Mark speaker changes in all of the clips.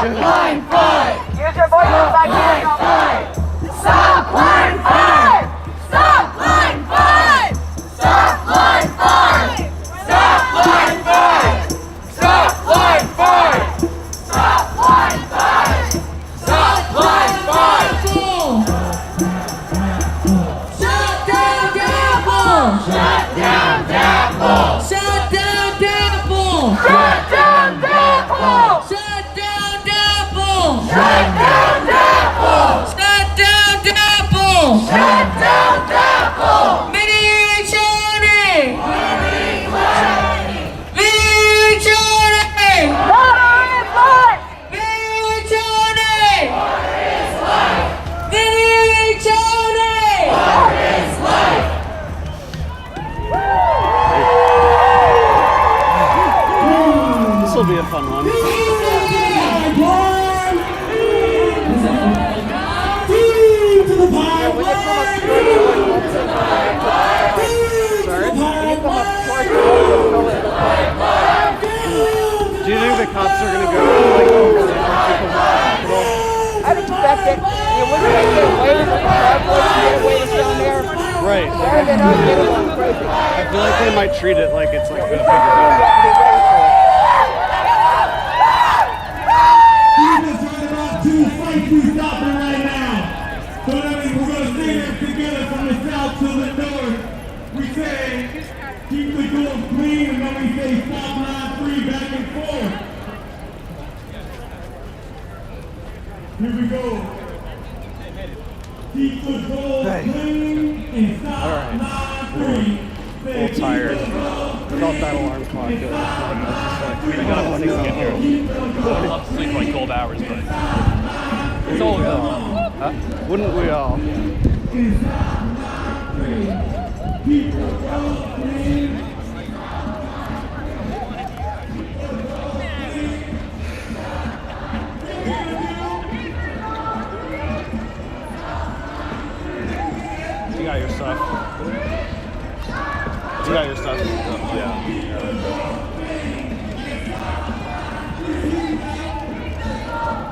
Speaker 1: line 5! Use your voice back here. Stop line 5! Stop line 5! Stop line 5! Stop line 5! Stop line 5! Stop line 5! Stop line 5! Shut down Dapple! Shut down Dapple! Shut down Dapple! Shut down Dapple! Shut down Dapple! Shut down Dapple! Shut down Dapple! Shut down Dapple! Mini Johnny! Mini Johnny! Mini Johnny! Water is life! Mini Johnny! Water is life! Mini Johnny! Water is life!
Speaker 2: This will be a fun one. Do you think the cops are going to go like over the hospital?
Speaker 3: I'd expect it. You wouldn't make it away from the cardboard to get away to down there.
Speaker 2: Right.
Speaker 3: They're not getting crazy.
Speaker 2: I feel like they might treat it like it's like a big deal.
Speaker 4: Keep the goals clean, and then we say stop line 3 back and forth. Here we go. Keep the goals clean and stop line 3.
Speaker 2: A little tired. Felt that alarm clock.
Speaker 5: We got up 6 to get here. I'd love to sleep for like 12 hours, but it's all good.
Speaker 2: Wouldn't we all?
Speaker 4: Keep the goals clean.
Speaker 2: You got your stuff. You got your stuff. Yeah.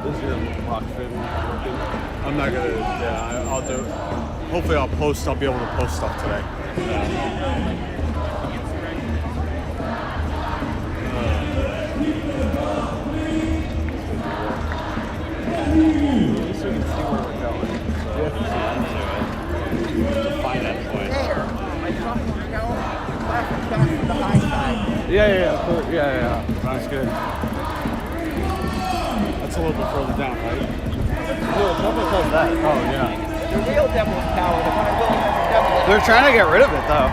Speaker 2: Is your lock fit working? I'm not gonna. Yeah, I'll do. Hopefully, I'll post. I'll be able to post stuff today.
Speaker 5: Find that point.
Speaker 2: Yeah. That's good. That's a little bit further down, right?
Speaker 3: No, it's nothing close that.
Speaker 2: Oh, yeah.
Speaker 3: The real devil's tower, the one I really have the devil.
Speaker 2: They're trying to get rid of it, though.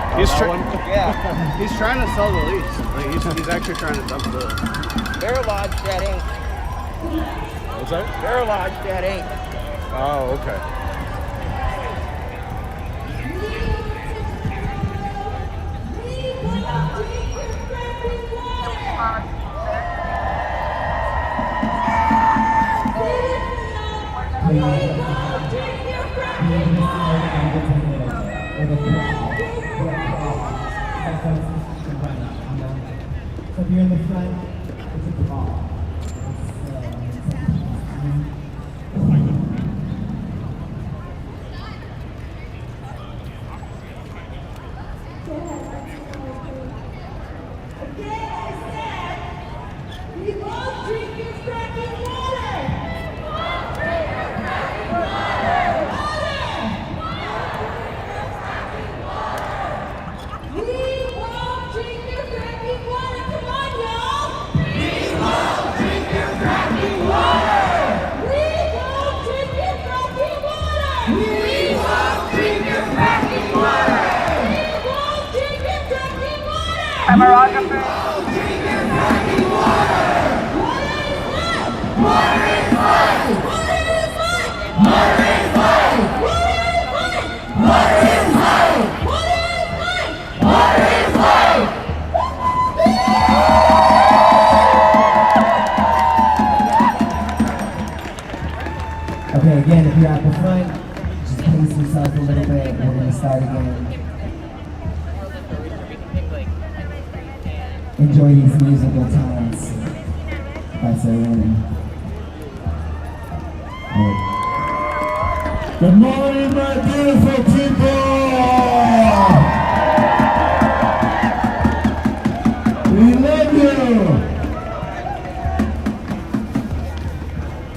Speaker 3: Yeah.
Speaker 2: He's trying to sell the lease. Like, he's actually trying to dump the...
Speaker 3: Bear Lodge, that ain't.
Speaker 2: What's that?
Speaker 3: Bear Lodge, that ain't.
Speaker 2: Oh, okay.
Speaker 6: So if you're in the front, it's a call.
Speaker 1: Camerographer.
Speaker 6: Okay, again, if you're at the front, just pace yourself a little bit. We're going to start again. Enjoy these musical times. That's everyone.
Speaker 4: Good morning, my beautiful people. We love you.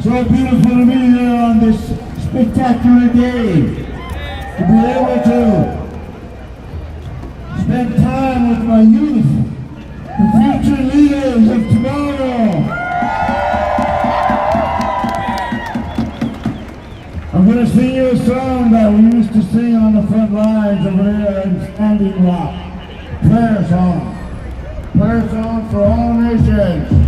Speaker 4: So beautiful to be here on this spectacular day. To be able to spend time with my youth, the future leaders of tomorrow. I'm going to sing you a song that we used to sing on the front lines over there in Standing Rock. Prayer song. Prayer song for all nations.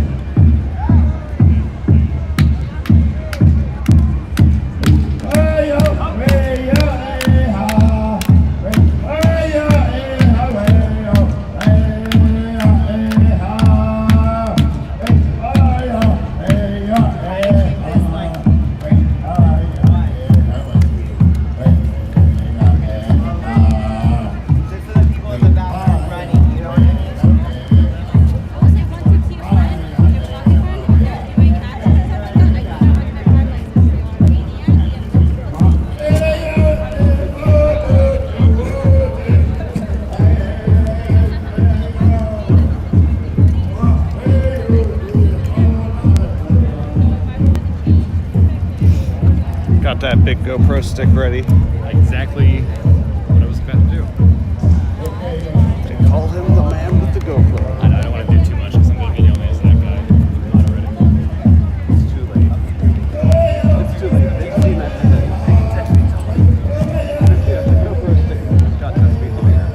Speaker 2: Got that big GoPro stick ready.
Speaker 5: Exactly what I was about to do.
Speaker 2: They call him the man with the GoPro.
Speaker 5: I know, I don't want to do too much because I'm going to be the only as that guy. Not already.
Speaker 2: It's too late. It's too late. They've seen that today. They can text me yeah, the GoPro stick just got text me later.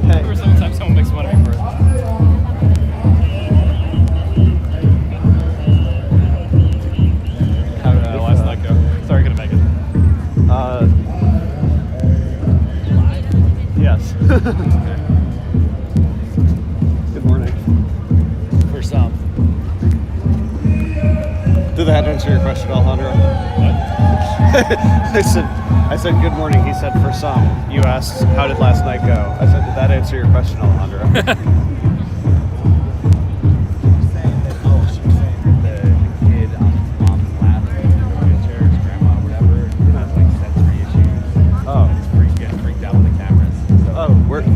Speaker 2: Hey.
Speaker 5: Or sometimes someone makes fun of me for it. How did last night go? Sorry, couldn't make it.
Speaker 2: Yes. Good morning.
Speaker 5: For some.
Speaker 2: Did that answer your question, Alejandro?
Speaker 5: What?
Speaker 2: I said good morning. He said for some. You asked how did last night go? I said did that answer your question, Alejandro?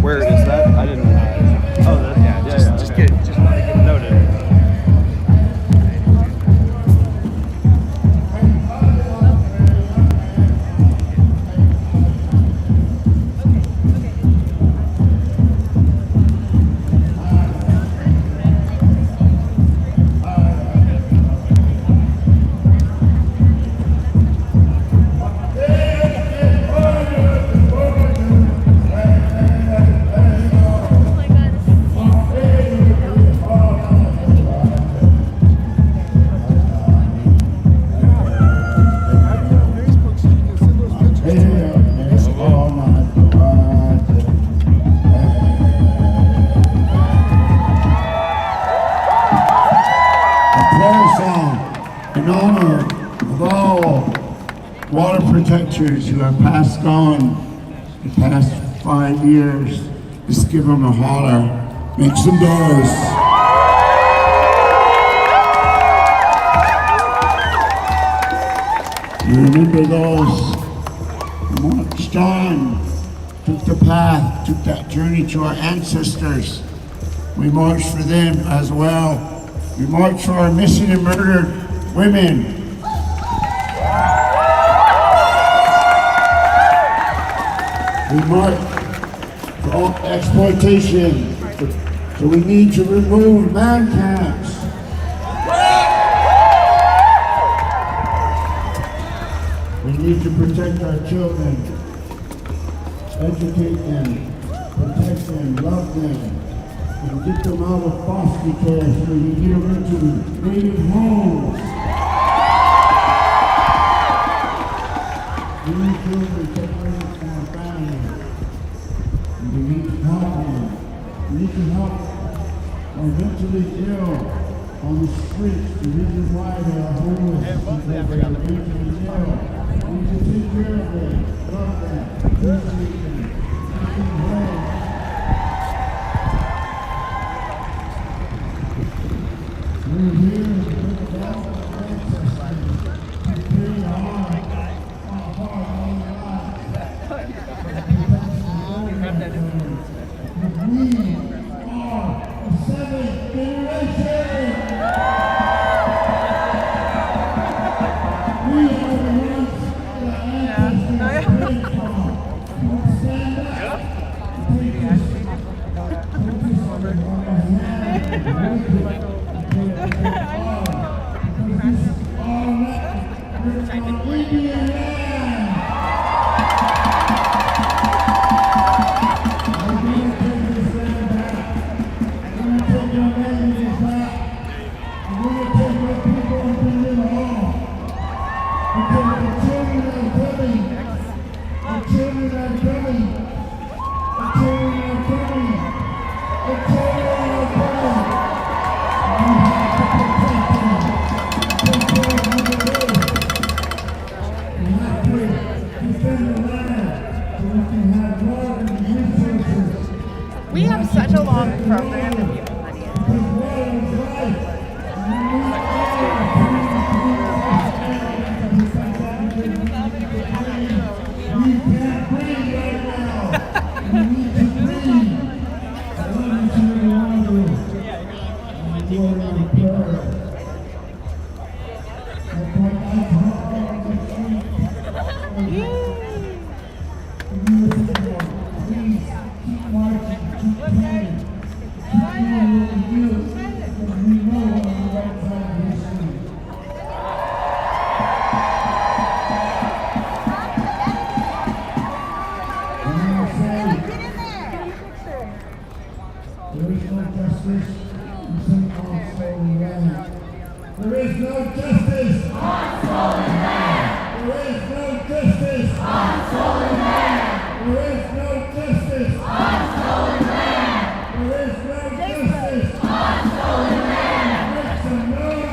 Speaker 2: Where is that? I didn't. Oh, that, yeah. Just want to get noted.
Speaker 4: In honor of all water protectors who have passed on the past 5 years, just give them a holler, make some noise. You remember those who marched on, took the path, took that journey to our ancestors. We marched for them as well. We marched for our missing and murdered women. We marched for all exploitation. So we need to remove man camps. We need to protect our children, educate them, protect them, love them, and get them out of foster care so we can get them into native homes. We need children separated from our families. And we need to help them. We need to help our mentally ill on the streets. The reason why they are homeless is because they are mentally ill. We need to take care of them, love them, appreciate them, take them home. We're here to bring about our ancestors to pay our
Speaker 3: long program if you have money.
Speaker 4: There is no justice on stolen land. There is no justice on stolen land. There is no justice on stolen land. There is no justice on stolen land. Make some noise.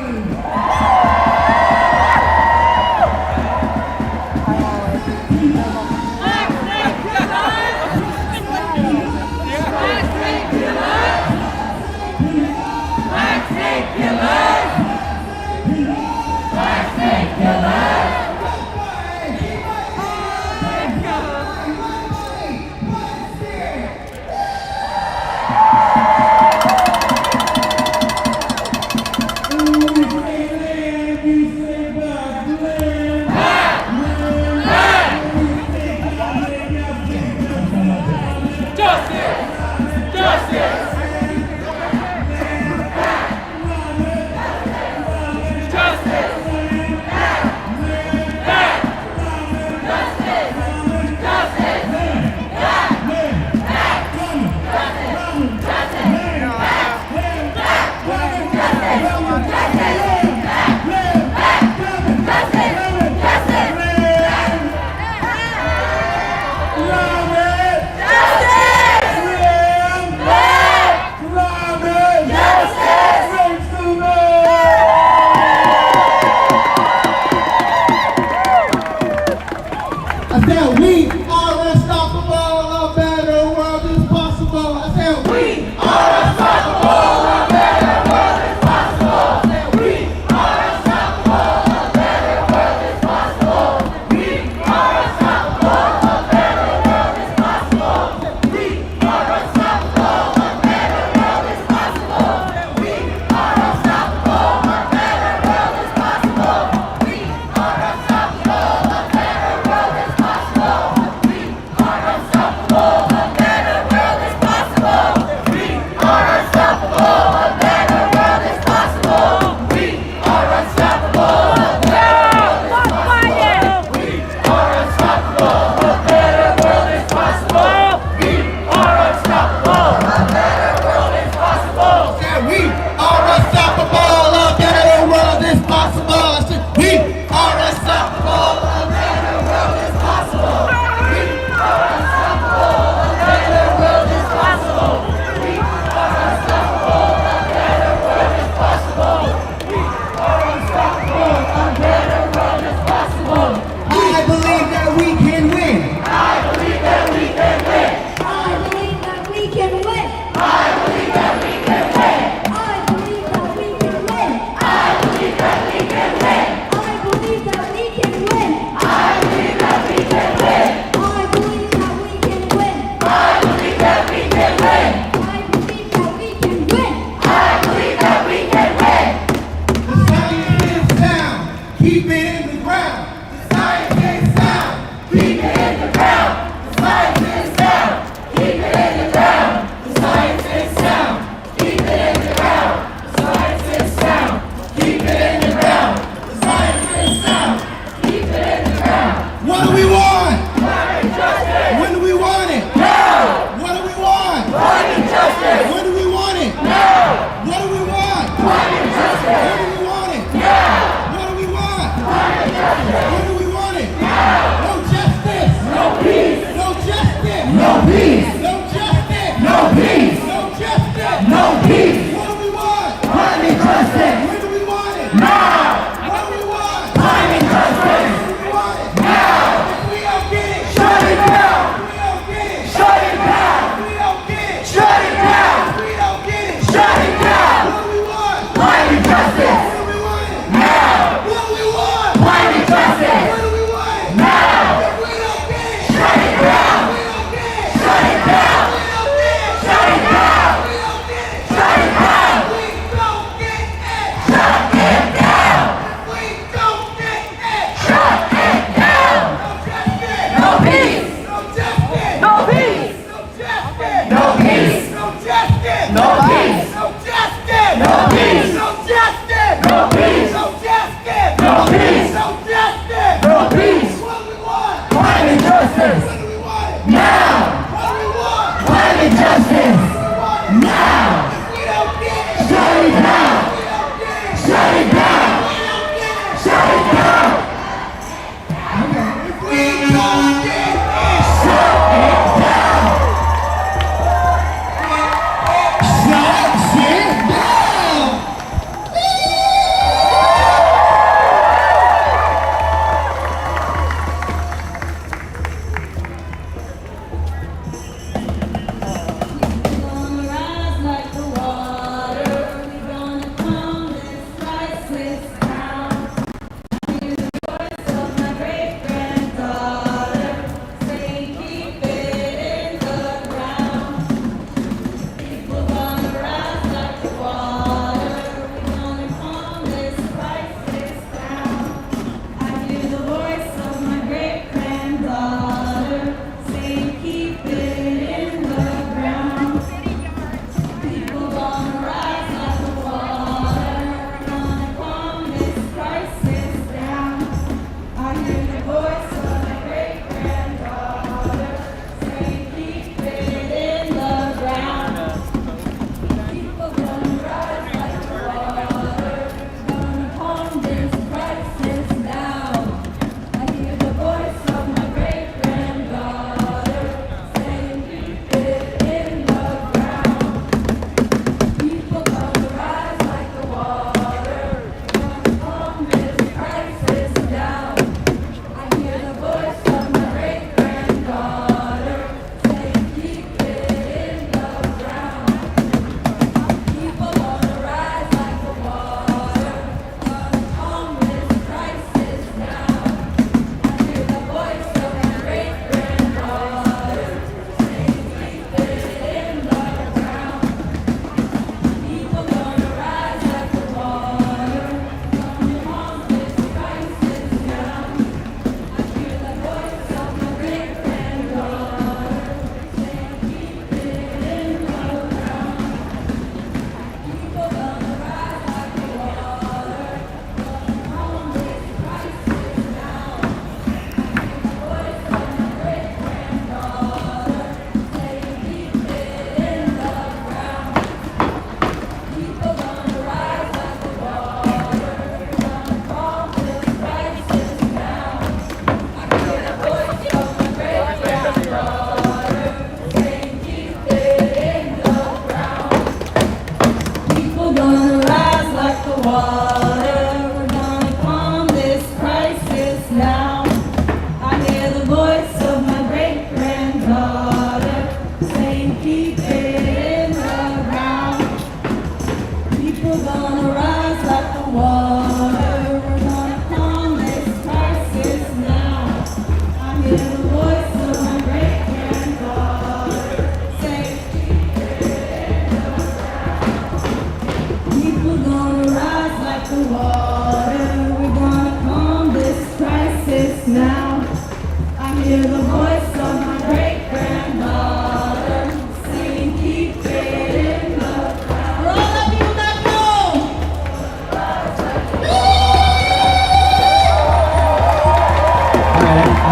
Speaker 1: Shut it down!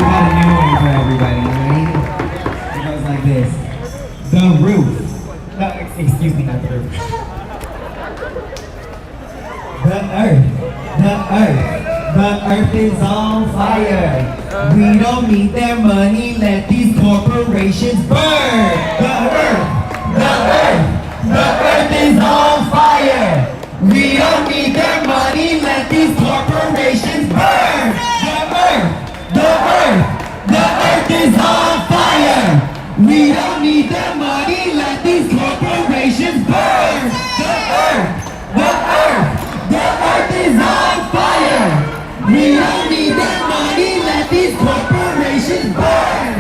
Speaker 6: got a new one for everybody, right? It goes like this. The roof. Excuse me, not the roof. The earth. The earth. The earth is on fire. We don't need their money, let these corporations burn. The earth. The earth. The earth is on fire. We don't need their money, let these corporations burn. The earth is on fire. We don't need their money, let these corporations burn. The earth is on fire. We don't need their money, let these corporations burn.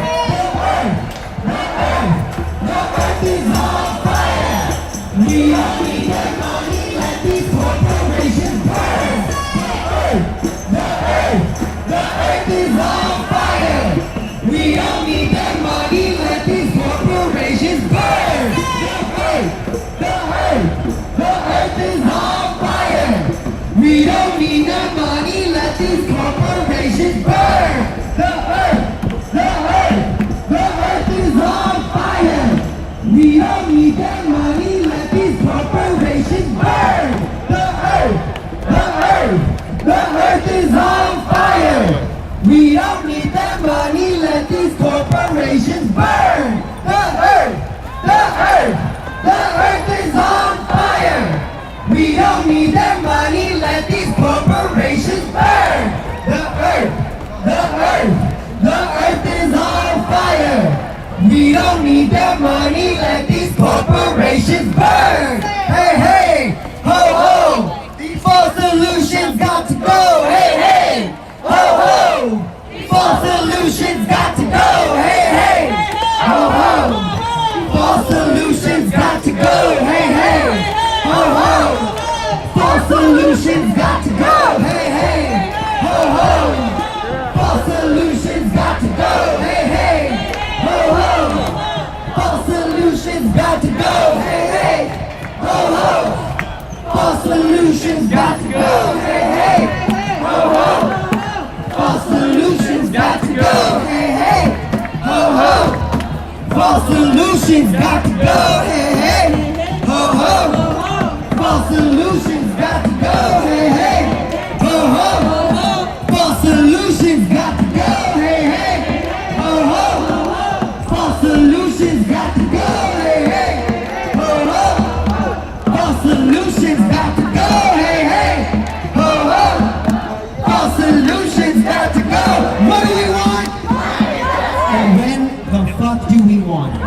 Speaker 6: The earth is on fire. We don't need their money, let these corporations burn. The earth is on fire. We don't need their money, let these corporations burn. The earth is on fire. We don't need their money, let these corporations burn. The earth is on fire. We don't need their money, let these corporations burn. The earth is on fire. We don't need their money, let these corporations burn. The earth is on fire. We don't need their money, let these corporations burn. The earth is on fire. We don't need their money, let these corporations burn. Hey, hey, ho, ho. False solutions got to go. Hey, hey, ho, ho. False solutions got to go. Hey, hey, ho, ho. False solutions got to go. Hey, hey, ho, ho. False solutions got to go. Hey, hey, ho, ho. False solutions got to go. Hey, hey, ho, ho. False solutions got to go. Hey, hey, ho, ho. False solutions got to go. Hey, hey, ho, ho. False solutions got to go. Hey, hey, ho, ho. False solutions got to go. Hey, hey, ho, ho. False solutions got to go. Hey, hey, ho, ho. False solutions got to go. Hey, hey, ho, ho. False solutions got to go. Hey, hey, ho, ho. False solutions got to go. Hey, hey, ho, ho. False solutions got to go. What do we want? And when the fuck do we want it?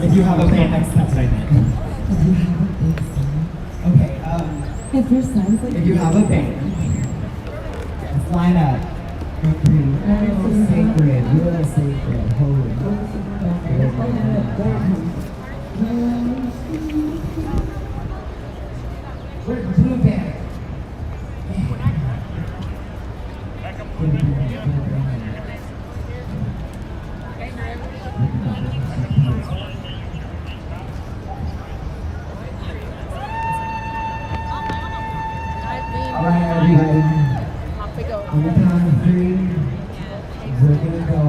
Speaker 6: If you have a band, that's what I meant. Okay,
Speaker 7: If your signs like
Speaker 6: if you have a band, yes, line up. Real sacred, real sacred, holy. Blue band. Alright, everybody. On the count of three, we're gonna go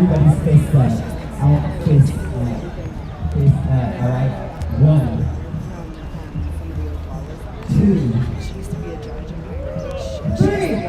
Speaker 6: everybody's fist up. I want fist up. Fist up, alright? 1, 2, 3.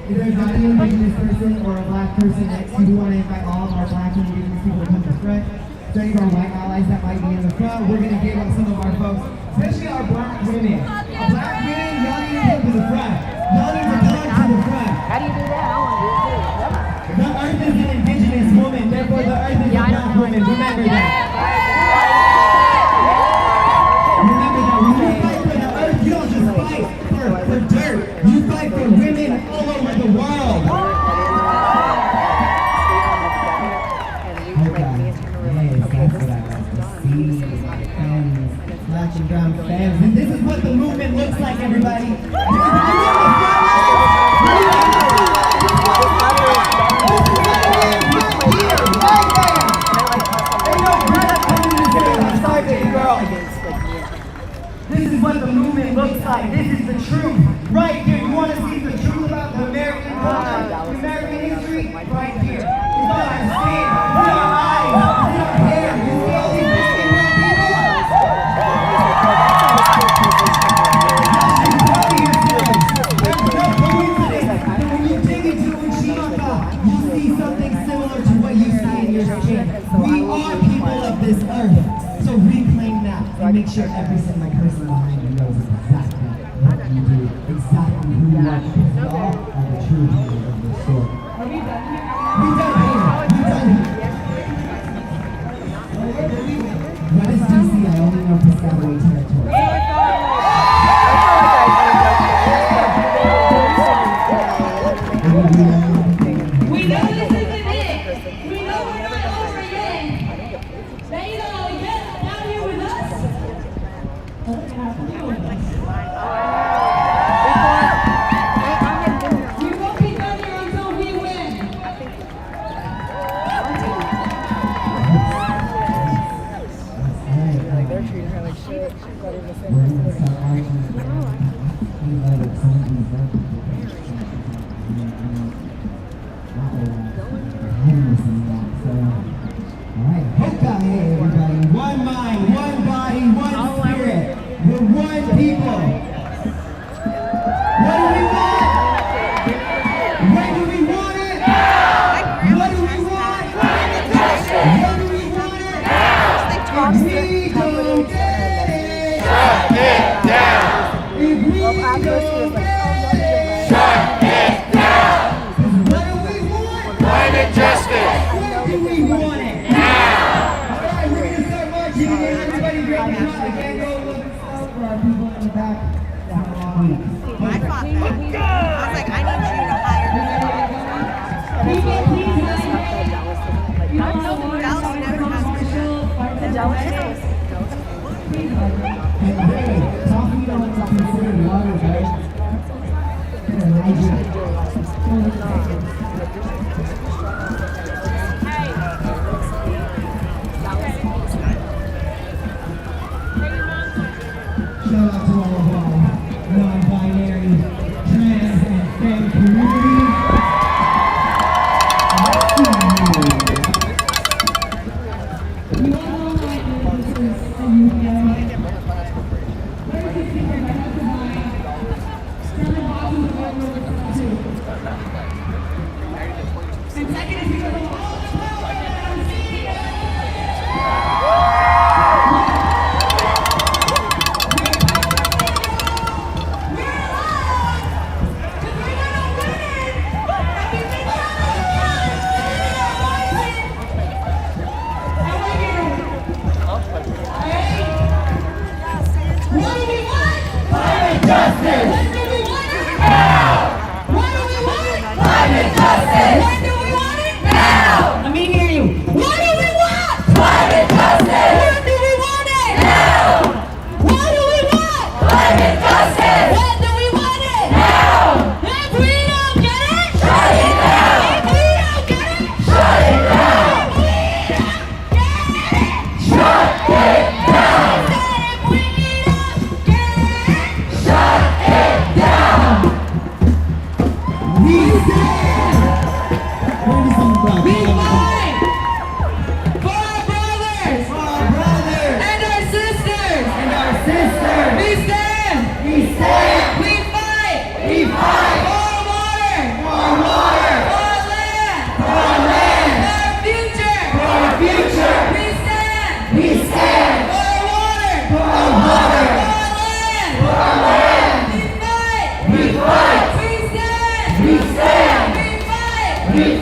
Speaker 6: If there's not an indigenous person or a black person next to you, we want to invite all of our black and indigenous people to come to the front. So any of our white allies that might be in the front, we're going to give up some of our folks, especially our black women. Black women, y'all need to come to the front. Y'all need to come to the front.
Speaker 3: How do you do that? I want to do it too.
Speaker 6: The earth is an indigenous woman, therefore the earth is a black woman. Remember that. Remember that. When you fight for the earth, you don't just fight for dirt. You fight for women all over the world. Black and brown fans, and this is what the movement looks like, everybody. This is what the movement looks like. This is the truth. Right here. You want to see the truth about the American culture, the American history? Right here. It's on our skin, it's on our eyes, it's on our hair. You see all these Mexican when you dig into Uchimaka, you see something similar to what you see in your skin. We are people of this earth. So reclaim that and make sure every single person behind you knows exactly what you do, exactly who you are, because y'all are the true heroes of this story. We done here. What is DC? I only know Piscataway territory.
Speaker 1: We know this isn't it. We know we're not over yet. Now you know, get down here with us. We won't be done here until we win.
Speaker 3: They're treating her like shit. She's got in the same
Speaker 6: We're going to start arguing. Alright, Hoka, hey everybody. One mind, one body, one spirit. We're one people. What do we want? When do we want it? What do we want? When do we want it? If we don't get it, shut it down. If we don't get it, shut it down. What do we want? Climate justice. When do we want it? Alright, we're going to start marching again. Everybody grab the shot. I can't go a little bit slow for our people in the back.
Speaker 8: I fought that. I was like, I need you to hire me.
Speaker 1: People, please,
Speaker 8: Dallas never has
Speaker 6: And hey, coffee don't consider water, right? Shout out to all of our non-binary, trans, and femme community.
Speaker 1: you all know that this is a union. Very good people, my husband and I, selling boxes of railroad too. And second is because of all the power that I'm seeing. We're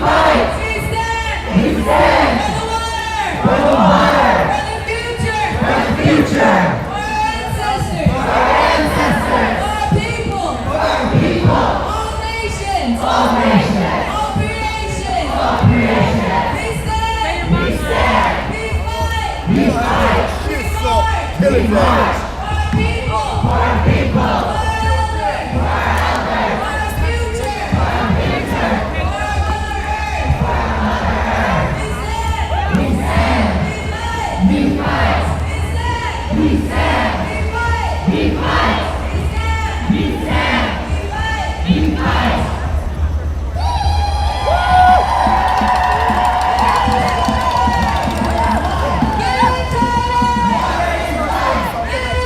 Speaker 1: fight. We stand. For the water. For the future. For the future. For our ancestors. For our ancestors. For our people. For our people. All nations. All nations. All creation. All creation. We stand. We stand. We fight. We fight. We march. We march. For our people. For our people. For our elders. For our elders. For our future. For our future. For our Mother Earth. For our Mother Earth. We stand. We fight. We stand. We stand. We fight. We fight. We stand. We stand. We fight. We fight. Get it, Tyler! Get it!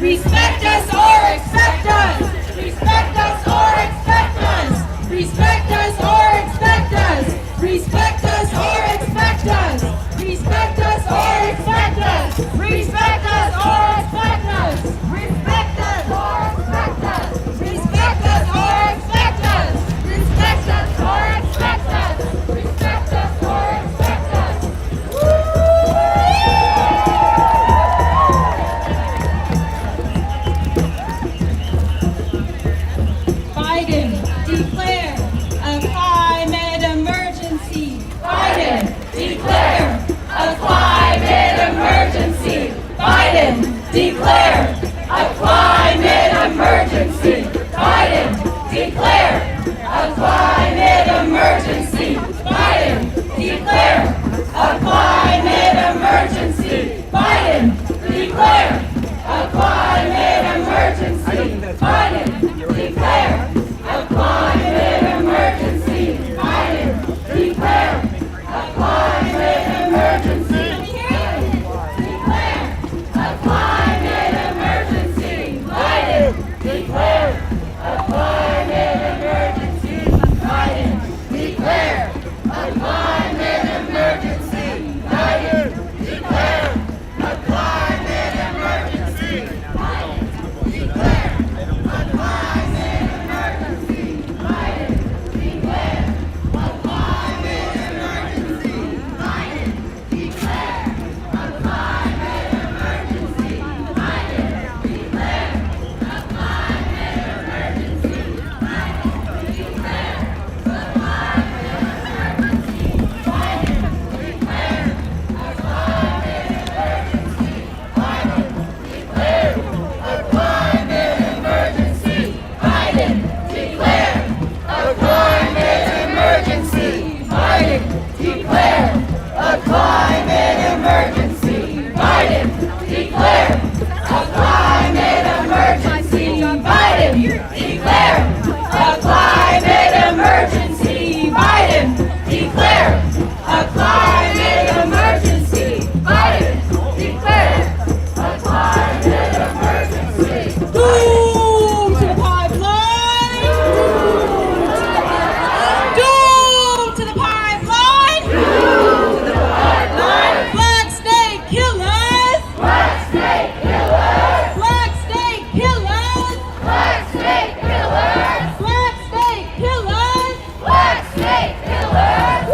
Speaker 1: Respect us or expect us. Respect us or expect us. Respect us or expect us. Respect us or expect us. Respect us or expect us. Respect us or expect us. Respect us or expect us. Respect us or expect us. Respect us or expect us. Respect us or expect us. Biden, declare a climate emergency. Biden, declare a climate emergency. Biden, declare a climate emergency. Biden, declare a climate emergency. Biden, declare a climate emergency. Biden, declare a climate emergency. Biden, declare a climate emergency. Biden, declare a climate emergency. Declare a climate emergency. Biden, declare a climate emergency. Biden, declare a climate emergency. Biden, declare a climate emergency. Biden, declare a climate emergency. Biden, declare a climate emergency. Biden, declare a climate emergency. Biden, declare a climate emergency. Biden, declare a climate emergency. Biden, declare a climate emergency. Biden, declare a climate emergency. Biden, declare a climate emergency. Biden, declare a climate emergency. Biden, declare a climate emergency. Biden, declare a climate emergency. Biden, declare a climate emergency. Biden, declare a climate emergency. Doom to the pipeline! Doom to the pipeline! Doom to the pipeline! Black snake killers! Black snake killers! Black snake killers! Black snake killers! Black snake killers! Black snake killers!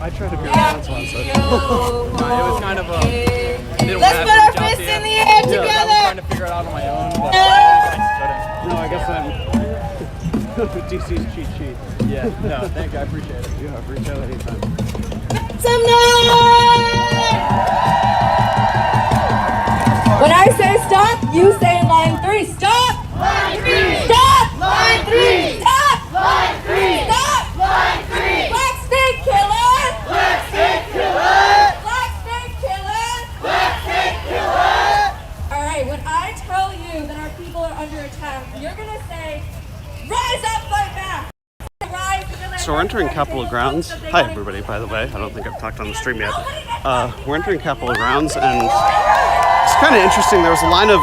Speaker 2: I tried to be responsible on social. It was kind of a.
Speaker 1: Let's put our fists in the air
Speaker 2: Yeah, I was
Speaker 1: together.
Speaker 2: trying to figure it out on my own, but I couldn't. No, I guess I'm DC's cheat sheet. Yeah, no, thank you, I appreciate it. Yeah, reach out anytime.
Speaker 1: Some noise! When I say stop, you say line 3. Stop! Line 3! Stop! Line 3! Stop! Line 3! Stop! Line 3! Black state killer! Black state killer! Black state killer! Black state killer! All right, when I tell you that our people are under attack, you're gonna say, rise up, fight back!
Speaker 2: So we're entering Capitol grounds. Hi everybody, by the way. I don't think I've talked on the stream yet. We're entering Capitol grounds and it's kind of interesting. There was a line of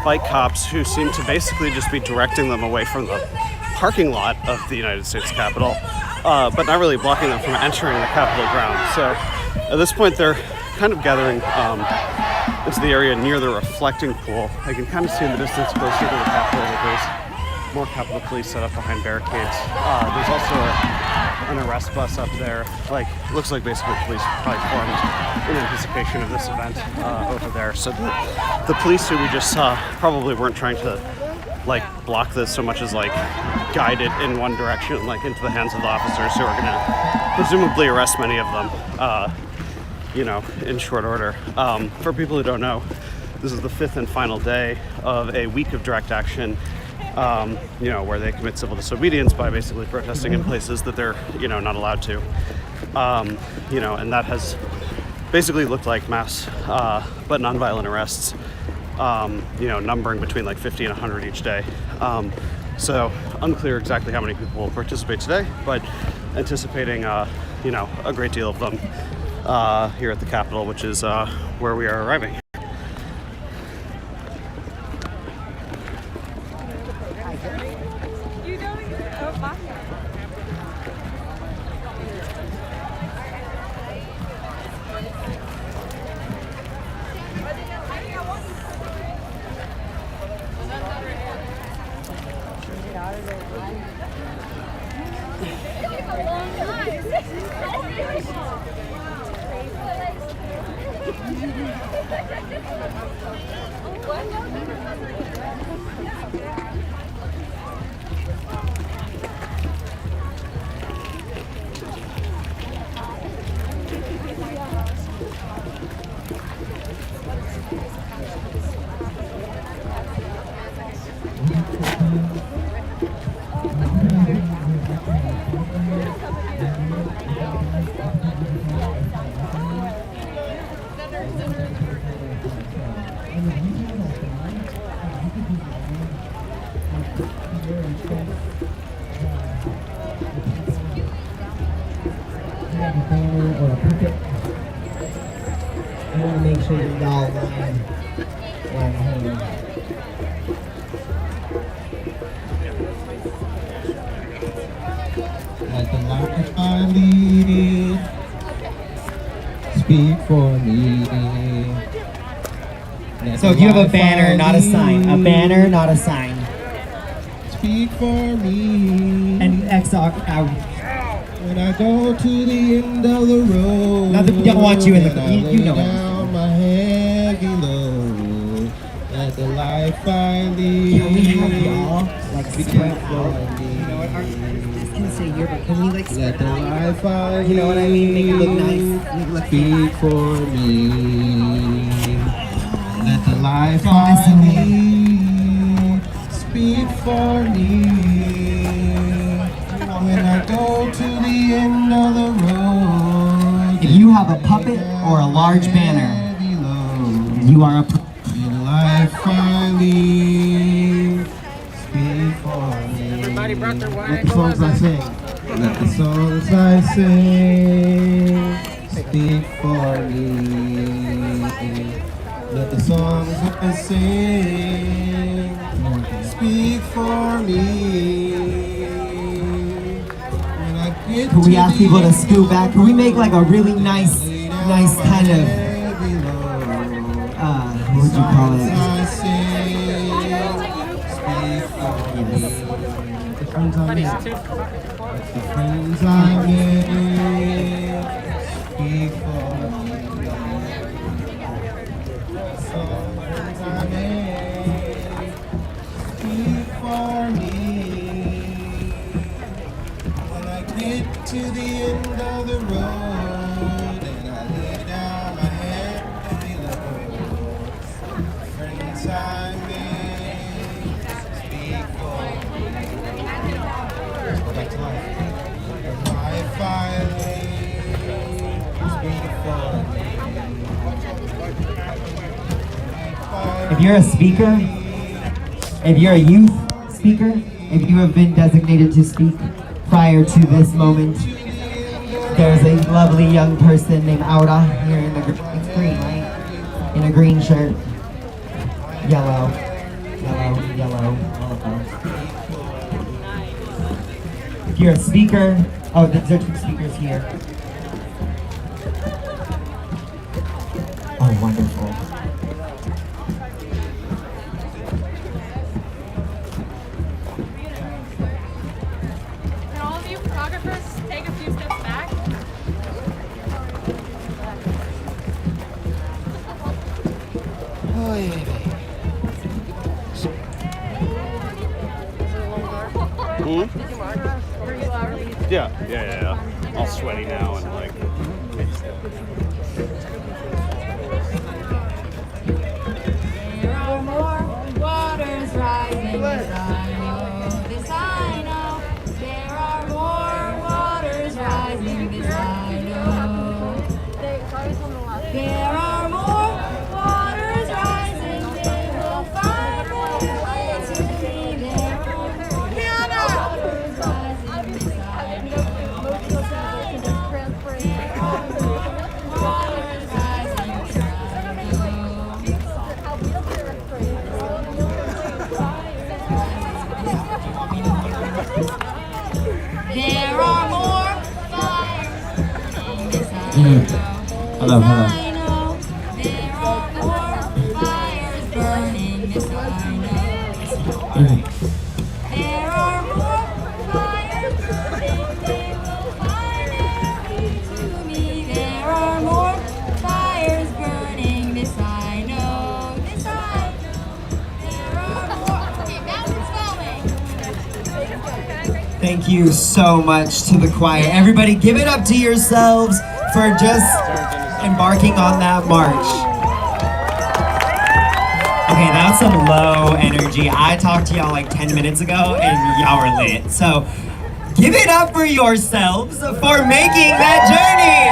Speaker 2: bike cops who seemed to basically just be directing them away from the parking lot of the United States Capitol, but not really blocking them from entering the Capitol grounds. So at this point they're kind of gathering into the area near the reflecting pool. I can kind of see in the distance closer to the Capitol that there's more Capitol Police set up behind barricades. There's also an arrest bus up there. Like, looks like basically police probably formed in anticipation of this event over there. So the police who we just saw probably weren't trying to like block this so much as like guide it in one direction, like into the hands of the officers who are gonna presumably arrest many of them, you know, in short order. For people who don't know, this is the 5th and final day of a week of direct action, you know, where they commit civil disobedience by basically protesting in places that they're, you know, not allowed to. You know, and that has basically looked like mass but nonviolent arrests, you know, numbering between like 50 and 100 each day. So unclear exactly how many people will participate today, but anticipating, you know, a great deal of them here at the Capitol, which is where we are arriving.
Speaker 6: Or a pocket. I want to make sure that y'all line here. Let the light I lead speak for me. So if you have a banner, not a sign. A banner, not a sign. Speak for me. And X out. When I go to the end of the road, not that we don't want you in the, you know it. Down my heavy load, let the life I lead. Can we have y'all like spread out? You know what? This can stay here, but can we like let the life I lead? You know what I mean? Make it look nice. Make it look speak for me. Let the life I lead speak for me. When I go to the end of the road, if you have a puppet or a large banner, you are a life I lead, speak for me. Everybody brought their wine. Let the songs I sing. Let the songs I sing speak for me. Let the songs I sing speak for me. Can we ask people to scoot back? Can we make like a really nice kind of, what would you call it? The friends I made If you're a speaker, if you're a youth speaker, if you have been designated to speak prior to this moment, there's a lovely young person named Aura here in the it's green, right? In a green shirt. Yellow, yellow. If you're a speaker, oh, there's 2 speakers here. Oh, wonderful.
Speaker 9: Can all of you photographers take a few steps back?
Speaker 2: Yeah. All sweaty now and like.
Speaker 1: There are more waters rising, this I know, this I know. There are more waters rising, this I know. There are more waters rising, they will find their way to me. There are more waters rising, this I know. There are more fires in this I know.
Speaker 6: Hello.
Speaker 1: I know. There are more fires burning this I know. There are more fires burning, they will find their way to me. There are more fires burning this I know. This I know. There are more. Okay, mountains going.
Speaker 6: Thank you so much to the choir. Everybody give it up to yourselves for just embarking on that march. Okay, that's some low energy. I talked to y'all like 10 minutes ago and y'all were lit. So give it up for yourselves for making that journey.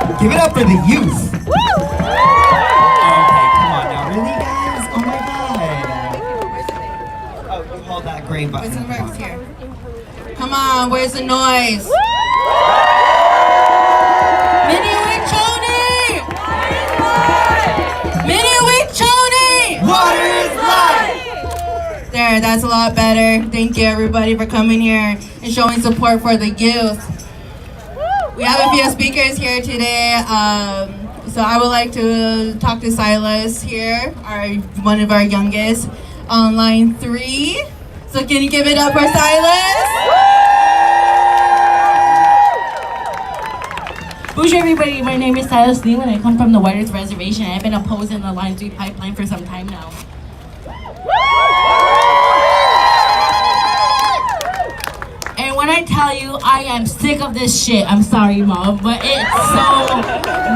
Speaker 6: Yes. Give it up for the youth. Okay, come on now. Really, guys? Oh my God. Oh, you hold that gray button.
Speaker 1: Where's the reps here? Come on, where's the noise? Mini Wichoni! Mini Wichoni!
Speaker 6: Water is life!
Speaker 1: There, that's a lot better. Thank you everybody for coming here and showing support for the youth. We have a few speakers here today. So I would like to talk to Silas here, one of our youngest, on line 3. So can you give it up for Silas?
Speaker 10: Bonjour everybody, my name is Silas Lee and I come from the White Earth Reservation. I've been opposing the Line 3 pipeline for some time now. And when I tell you I am sick of this shit, I'm sorry Mom, but it's so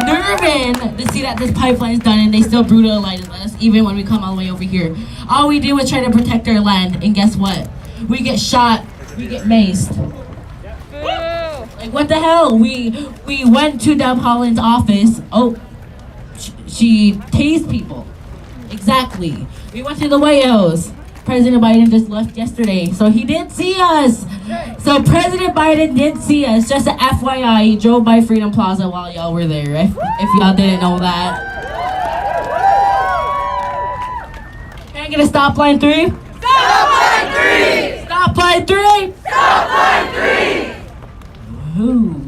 Speaker 10: nerving to see that this pipeline's done and they still brutalize us even when we come all the way over here. All we do is try to protect our land and guess what? We get shot, we get maced. Like what the hell? We went to Deb Holland's office. Oh, she tased people. Exactly. We went to the White House. President Biden just left yesterday, so he did see us. So President Biden did see us. Just an FYI, he drove by Freedom Plaza while y'all were there. If y'all didn't know that. Can I get a stop line 3?
Speaker 1: Stop line 3!
Speaker 10: Stop line 3!
Speaker 1: Stop line 3!
Speaker 10: Ooh.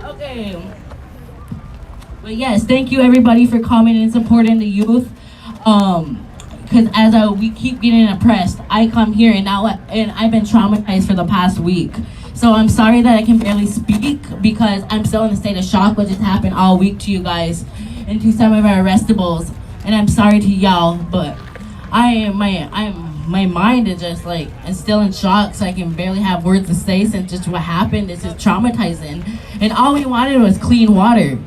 Speaker 10: Okay. But yes, thank you everybody for coming and supporting the youth. Because we keep getting oppressed, I come here and I've been traumatized for the past week. So I'm sorry that I can barely speak because I'm still in a state of shock what just happened all week to you guys and to some of our arrestables. And I'm sorry to y'all, but my mind is just like, it's still in shock, so I can barely have words to say since just what happened. This is traumatizing. And all we wanted was clean water.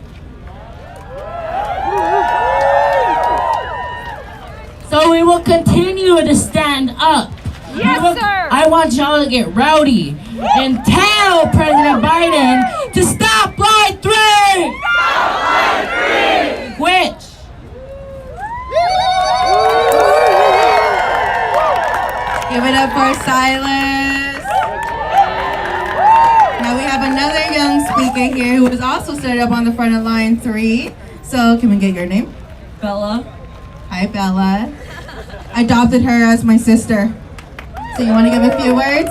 Speaker 10: So we will continue to stand up.
Speaker 9: Yes, sir.
Speaker 10: I want y'all to get rowdy and tell President Biden to stop line 3! Which?
Speaker 8: Give it up for Silas. Now we have another young speaker here who was also stood up on the front of line 3. So can we get your name?
Speaker 11: Bella.
Speaker 8: Hi, Bella. I adopted her as my sister. So you want to give a few words?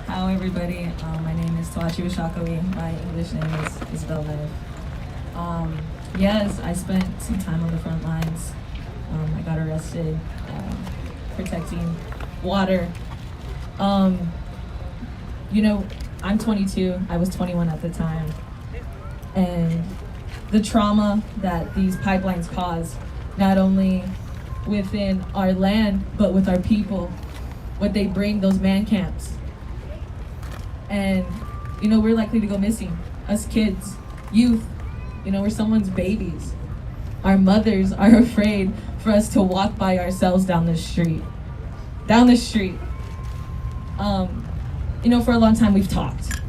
Speaker 11: Hello, everybody. My name is Tawachi Washakawi. My English name is Bella. Yes, I spent some time on the front lines. I got arrested protecting water. You know, I'm 22. I was 21 at the time. And the trauma that these pipelines cause, not only within our land, but with our people, what they bring, those man camps. And, you know, we're likely to go missing. Us kids, youth, you know, we're someone's babies. Our mothers are afraid for us to walk by ourselves down the street. Down the street. You know, for a long time we've talked.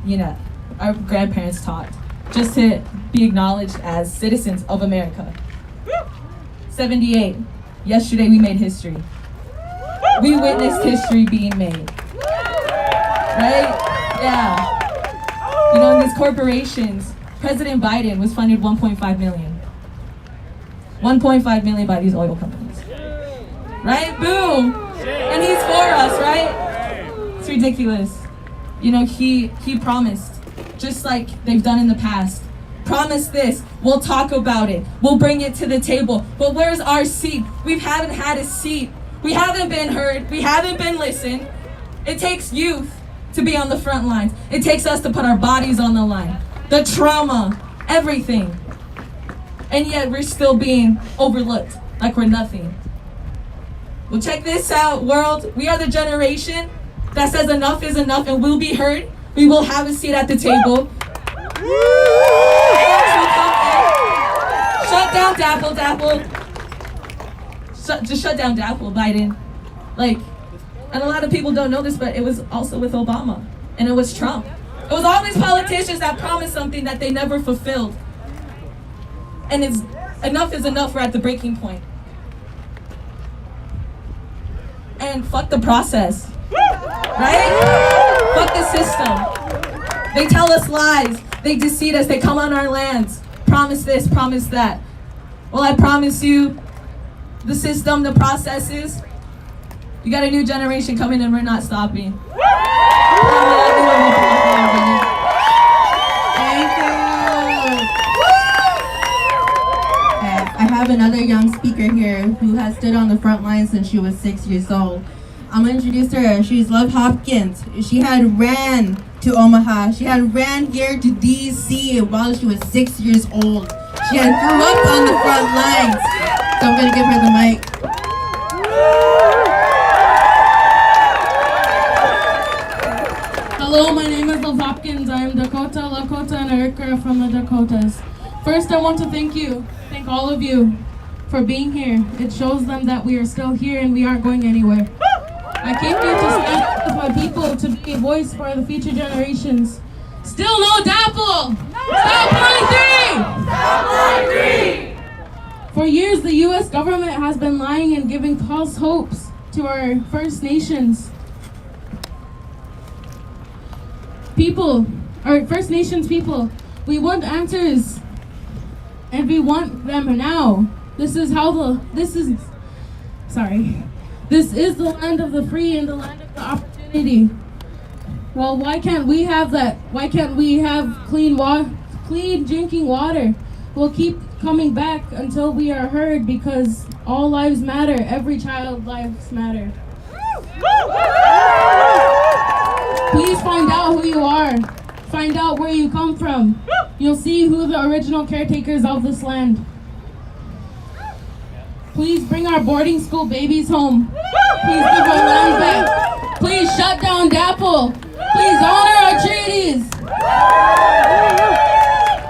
Speaker 11: You know, our grandparents talked. Just to be acknowledged as citizens of America. 78. Yesterday we made history. We witnessed history being made. Right? Yeah. You know, in these corporations, President Biden was funded $1.5 million. $1.5 million by these oil companies. Right? Boom! And he's for us, right? It's ridiculous. You know, he promised, just like they've done in the past. Promise this, we'll talk about it, we'll bring it to the table. But where's our seat? We haven't had a seat. We haven't been heard, we haven't been listened. It takes youth to be on the front lines. It takes us to put our bodies on the line. The trauma, everything. And yet we're still being overlooked like we're nothing. Well, check this out, world. We are the generation that says enough is enough and we'll be heard. We will have a seat at the table. Shut down Dapple. Just shut down Dapple, Biden. Like, and a lot of people don't know this, but it was also with Obama. And it was Trump. It was all these politicians that promised something that they never fulfilled. And it's enough is enough. We're at the breaking point. And fuck the process. Right? Fuck the system. They tell us lies. They deceive us. They come on our lands. Promise this, promise that. Well, I promise you, the system, the processes, you got a new generation coming and we're not stopping.
Speaker 8: Thank you. I have another young speaker here who has stood on the front line since she was 6 years old. I'm gonna introduce her. She's Love Hopkins. She had ran to Omaha. She had ran here to DC while she was 6 years old. She had grew up on the front lines. So I'm gonna give her the mic.
Speaker 9: Hello, my name is Love Hopkins. I am Dakota, Lakota, and Erica from the Dakotas. First, I want to thank all of you for being here. It shows them that we are still here and we aren't going anywhere. I came here to stand up with my people, to be a voice for the future generations. Still no Dapple! Stop line 3! Stop line 3! For years, the U.S. government has been lying and giving false hopes to our First Nations people, our First Nations people. We want answers, and we want them now. This is the land of the free and the land of the opportunity. Well, why can't we have that? Why can't we have clean drinking water? We'll keep coming back until we are heard, because all lives matter. Every child's lives matter. Please find out who you are. Find out where you come from. You'll see who the original caretakers of this land. Please bring our boarding school babies home. Please give our land back. Please shut down Dapple. Please honor our treaties.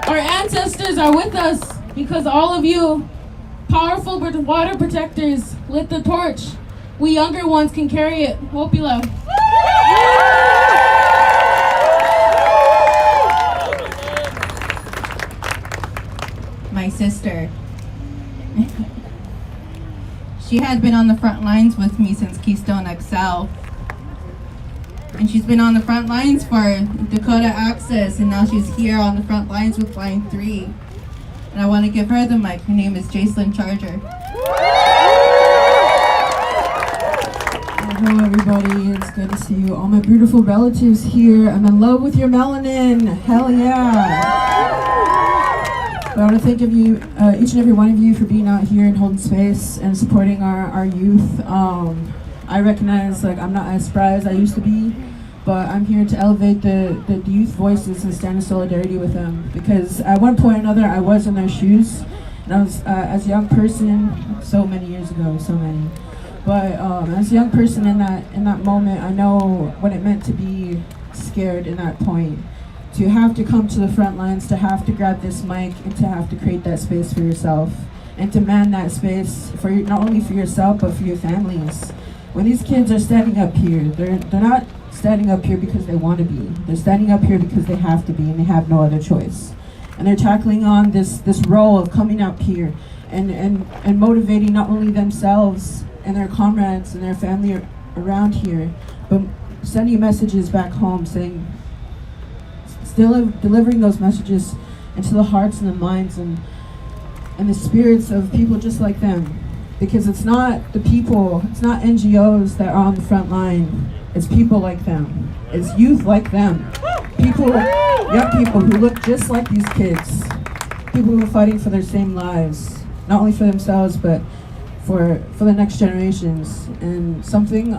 Speaker 9: Our ancestors are with us because all of you, powerful water protectors, lit the torch. We younger ones can carry it. Hope you love.
Speaker 8: my sister. She had been on the front lines with me since Keystone XL. And she's been on the front lines for Dakota Access, and now she's here on the front lines with Line 3. And I want to give her the mic. Her name is Jacelyn Charger.
Speaker 12: Hello everybody, it's good to see you. All my beautiful relatives here. I'm in love with your melanin. Hell yeah. But I want to thank of you, each and every one of you, for being out here and holding space and supporting our youth. I recognize I'm not as spry as I used to be, but I'm here to elevate the youth voices and stand in solidarity with them. Because at one point or another, I was in their shoes. And I was, as a young person, so many years ago, so many. But as a young person in that moment, I know what it meant to be scared in that point. To have to come to the front lines, to have to grab this mic, and to have to create that space for yourself. And to man that space for not only for yourself, but for your families. When these kids are standing up here, they're not standing up here because they want to be. They're standing up here because they have to be, and they have no other choice. And they're tackling on this role of coming up here and motivating not only themselves and their comrades and their family around here, but sending messages back home, saying, still delivering those messages into the hearts and the minds and the spirits of people just like them. Because it's not the people, it's not NGOs that are on the front line, it's people like them. It's youth like them. People, young people who look just like these kids. People who are fighting for their same lives, not only for themselves, but for the next generations. And something,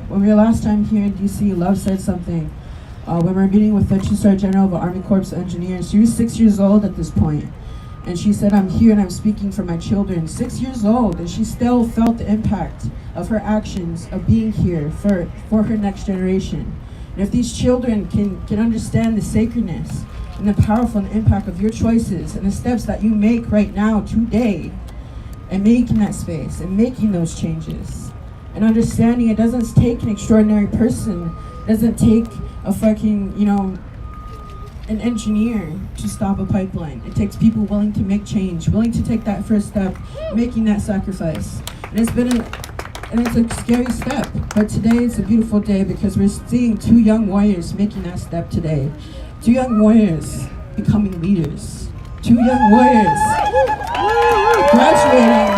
Speaker 12: when we were last time here in DC, Love said something. When we were meeting with the Two-Star General of the Army Corps of Engineers, she was 6 years old at this point. And she said, I'm here and I'm speaking for my children. 6 years old, and she still felt the impact of her actions, of being here for her next generation. And if these children can understand the sacredness and the powerful and the impact of your choices and the steps that you make right now, today, and making that space and making those changes, and understanding it doesn't take an extraordinary person, it doesn't take a fucking, an engineer to stop a pipeline. It takes people willing to make change, willing to take that first step, making that sacrifice. And it's a scary step, but today is a beautiful day because we're seeing two young warriors making that step today. Two young warriors becoming leaders. Two young warriors graduating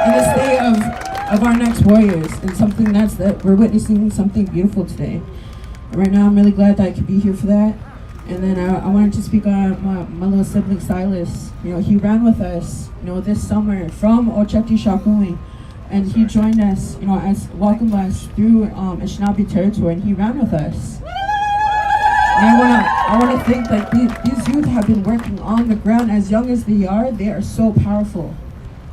Speaker 12: in this day of our next warriors, and something that we're witnessing something beautiful today. And right now I'm really glad that I could be here for that. And then I wanted to speak on my little sibling Silas. He ran with us, this summer from Ocheti Shakumi, and he joined us, welcomed us through Anishinaabe territory, and he ran with us. And I want to think that these youth have been working on the ground as young as they are so powerful.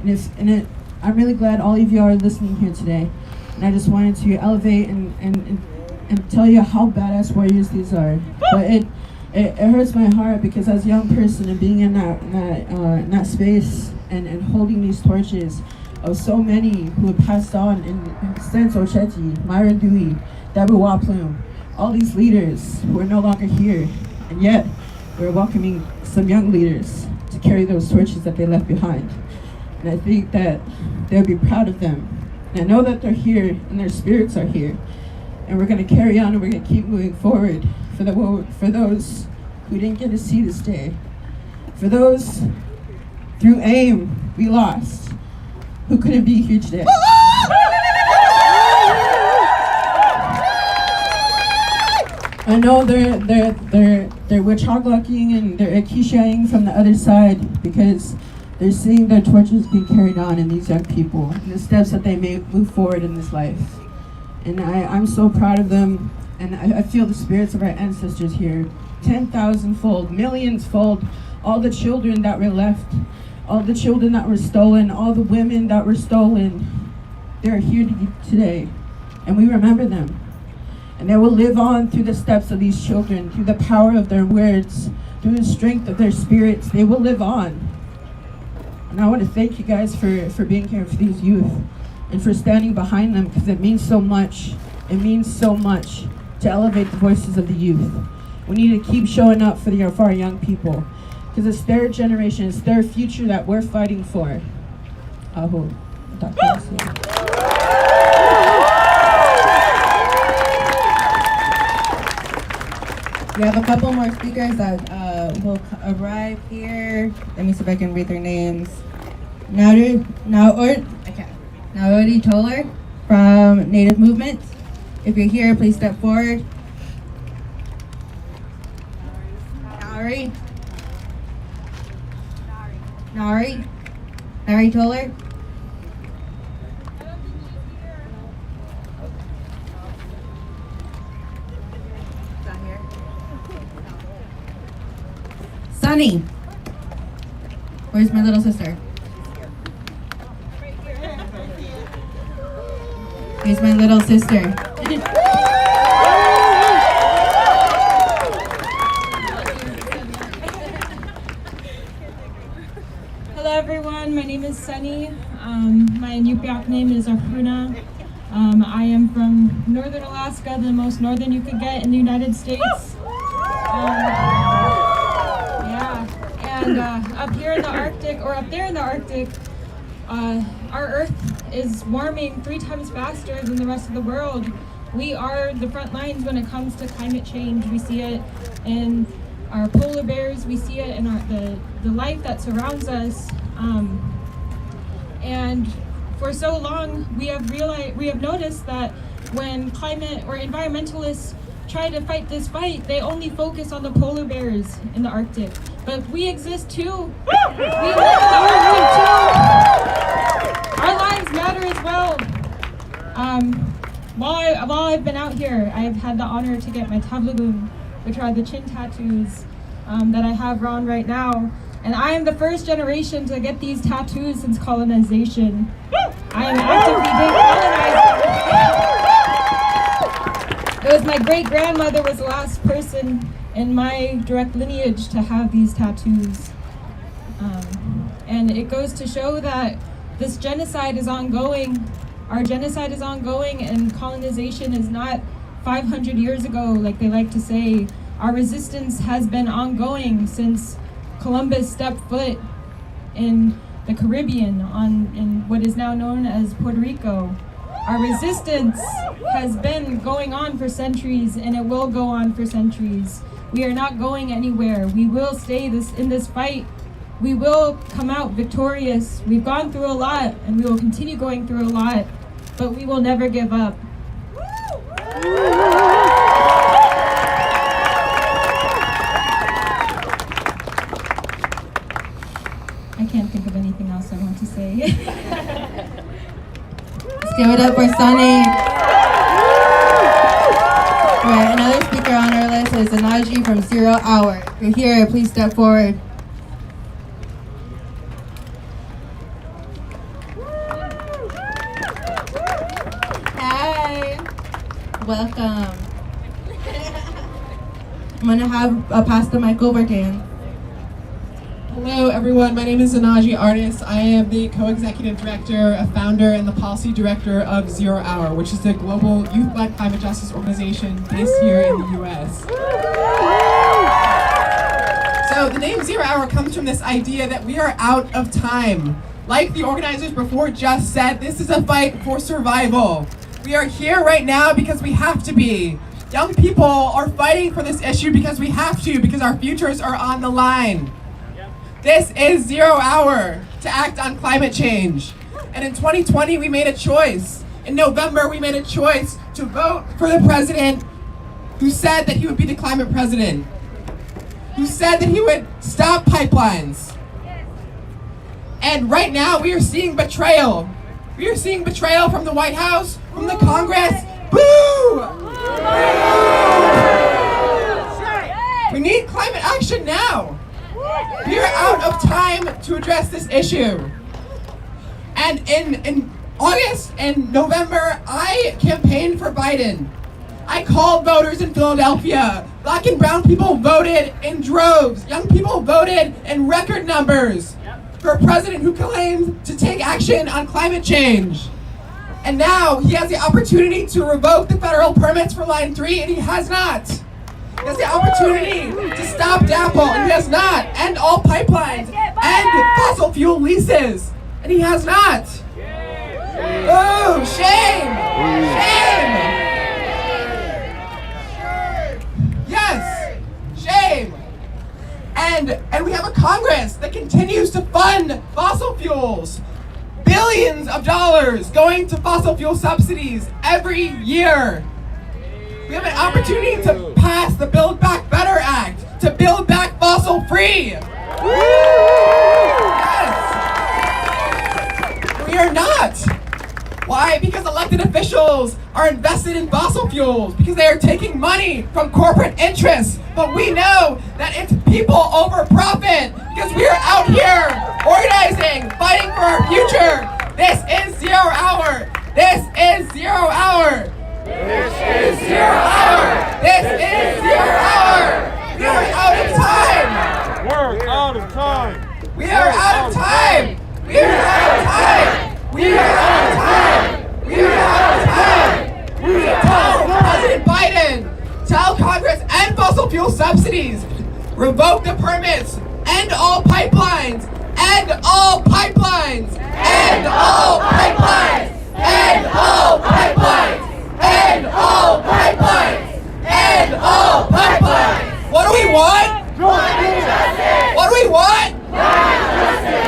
Speaker 12: And I'm really glad all of you are listening here today. And I just wanted to elevate and tell you how badass warriors these are. But it hurts my heart because as a young person and being in that space and holding these torches of so many who have passed on since Ocheti, Myra Dewey, Deborah Waplum, all these leaders who are no longer here, and yet we're welcoming some young leaders to carry those torches that they left behind. And I think that they'll be proud of them. And I know that they're here and their spirits are here. And we're going to carry on and we're going to keep moving forward for those who didn't get to see this day. For those through AIM we lost, who couldn't be here today. I know they're witch-hog-locking and they're akishaing from the other side because they're seeing their torches being carried on in these young people and the steps that they may move forward in this life. And I'm so proud of them, and I feel the spirits of our ancestors here, 10,000-fold, millions-fold, all the children that were left, all the children that were stolen, all the women that were stolen, they're here today, and we remember them. And they will live on through the steps of these children, through the power of their words, through the strength of their spirits. They will live on. And I want to thank you guys for being here for these youth and for standing behind them, because it means so much. It means so much to elevate the voices of the youth. We need to keep showing up for our young people. because it's their generation, it's their future that we're fighting for. Aho.
Speaker 8: We have a couple more speakers that will arrive here. Let me see if I can read their names. Naori Toller from Native Movement. If you're here, please step forward. Naori Toller. Sunny. Where's my little sister? Here's my little sister.
Speaker 13: Hello everyone, my name is Sunny. My Inupiaq name is Arhuna. I am from northern Alaska, the most northern you could get in the United States. And up here in the Arctic, or up there in the Arctic, our Earth is warming 3 times faster than the rest of the world. We are the front lines when it comes to climate change. We see it in our polar bears, we see it in the life that surrounds us. And for so long, we have noticed that when climate or environmentalists try to fight this fight, they only focus on the polar bears in the Arctic. But we exist too. We live in the Arctic too. Our lives matter as well. While I've been out here, I've had the honor to get my tablagoon, which are the chin tattoos that I have on right now. And I am the first generation to get these tattoos since colonization. I am actively decolonized. It was my great-grandmother was the last person in my direct lineage to have these tattoos. And it goes to show that this genocide is ongoing. Our genocide is ongoing, and colonization is not 500 years ago, like they like to say. Our resistance has been ongoing since Columbus stepped foot in the Caribbean in what is now known as Puerto Rico. Our resistance has been going on for centuries, and it will go on for centuries. We are not going anywhere. We will stay in this fight. We will come out victorious. We've gone through a lot, and we will continue going through a lot, but we will never give up. I can't think of anything else I want to say.
Speaker 8: Let's give it up for Sunny. Right, another speaker on our list is Anaji from 0 Hour. If you're here, please step forward. Hi. Welcome. I'm gonna pass the mic over to him.
Speaker 14: Hello everyone, my name is Anaji Artis. I am the co-executive director, a founder, and the policy director of 0 Hour, which is the global youth-led climate justice organization based here in the US. So the name 0 Hour comes from this idea that we are out of time. Like the organizers before just said, this is a fight for survival. We are here right now because we have to be. Young people are fighting for this issue because we have to, because our futures are on the line. This is 0 Hour to act on climate change. And in 2020, we made a choice. In November, we made a choice to vote for the president who said that he would be the climate president, who said that he would stop pipelines. And right now, we are seeing betrayal. We are seeing betrayal from the White House, from the Congress. Boo! We need climate action now. We are out of time to address this issue. And in August and November, I campaigned for Biden. I called voters in Philadelphia. Black and brown people voted in droves. Young people voted in record numbers for a president who claims to take action on climate change. And now he has the opportunity to revoke the federal permits for Line 3, and he has not. He has the opportunity to stop DAPL, and he has not. End all pipelines. End fossil fuel leases, and he has not. Oh, shame! Shame! Yes, shame! And we have a Congress that continues to fund fossil fuels. Billions of dollars going to fossil fuel subsidies every year. We have an opportunity to pass the Build Back Better Act, to build back fossil free. Yes. We are not. Why? Because elected officials are invested in fossil fuels, because they are taking money from corporate interests. But we know that it's people over profit, because we are out here organizing, fighting for our future. This is 0 hour. This is 0 hour. This is 0 hour. This is 0 hour. We are out of time.
Speaker 1: We're out of time.
Speaker 14: We are out of time. We are out of time. We are out of time! We are out of time! Tell President Biden, tell Congress, end fossil fuel subsidies, revoke the permits, end all pipelines, end all pipelines, end all pipelines, end all pipelines, end all pipelines, end all pipelines! What do we want? What do we want?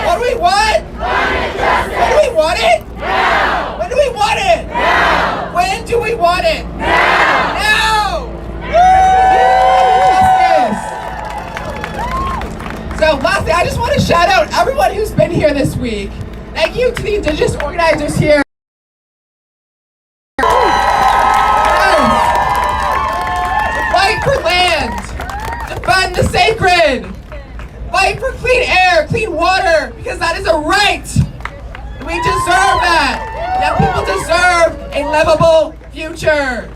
Speaker 14: What do we want? When do we want it? Now! When do we want it? Now! When do we want it? Now! Now! Justice! So lastly, I just want to shout out everyone who's been here this week. Thank you to the Indigenous organizers here. Yes. Fight for land. Defend the sacred. Fight for clean air, clean water, because that is a right. We deserve that. Young people deserve a livable future.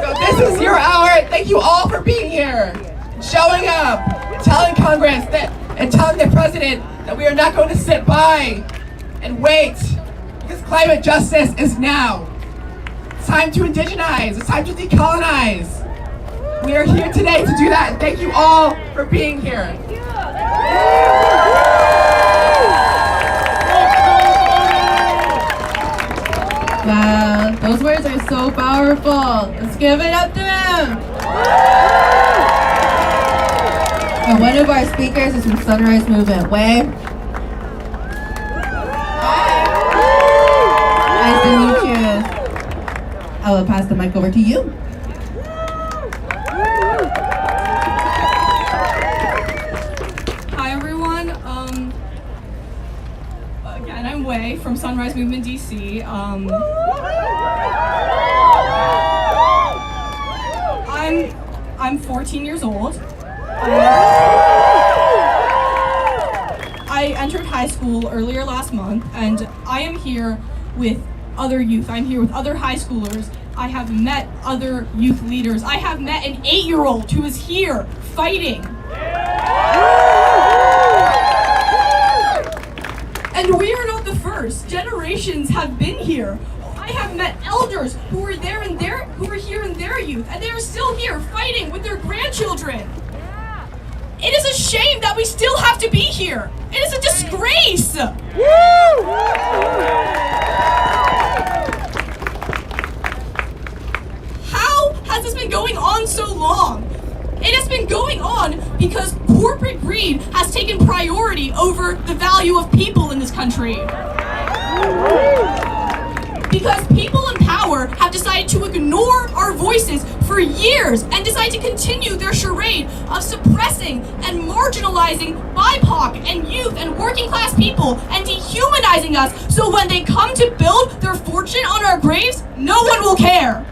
Speaker 14: So this is your hour. Thank you all for being here, showing up, telling Congress that, and telling the president that we are not going to sit by and wait, because climate justice is now. It's time to indigenize. It's time to decolonize. We are here today to do that, and thank you all for being here.
Speaker 8: Wow, those words are so powerful. Let's give it up to them. And one of our speakers is from Sunrise Movement. Wei. Hi. Nice to meet you. I will pass the mic over to you.
Speaker 15: Hi everyone. Again, I'm Wei from Sunrise Movement DC. I'm 14 years old. I entered high school earlier last month, and I am here with other youth. I'm here with other high schoolers. I have met other youth leaders. I have met an 8-year-old who is here fighting. And we are not the first. Generations have been here. I have met elders who were here in their youth, and they are still here fighting with their grandchildren. It is a shame that we still have to be here. It is a disgrace. How has this been going on so long? It has been going on because corporate greed has taken priority over the value of people in this country. Because people in power have decided to ignore our voices for years and decide to continue their charade of suppressing and marginalizing BIPOC and youth and working class people and dehumanizing us, so when they come to build their fortune on our graves, no one will care.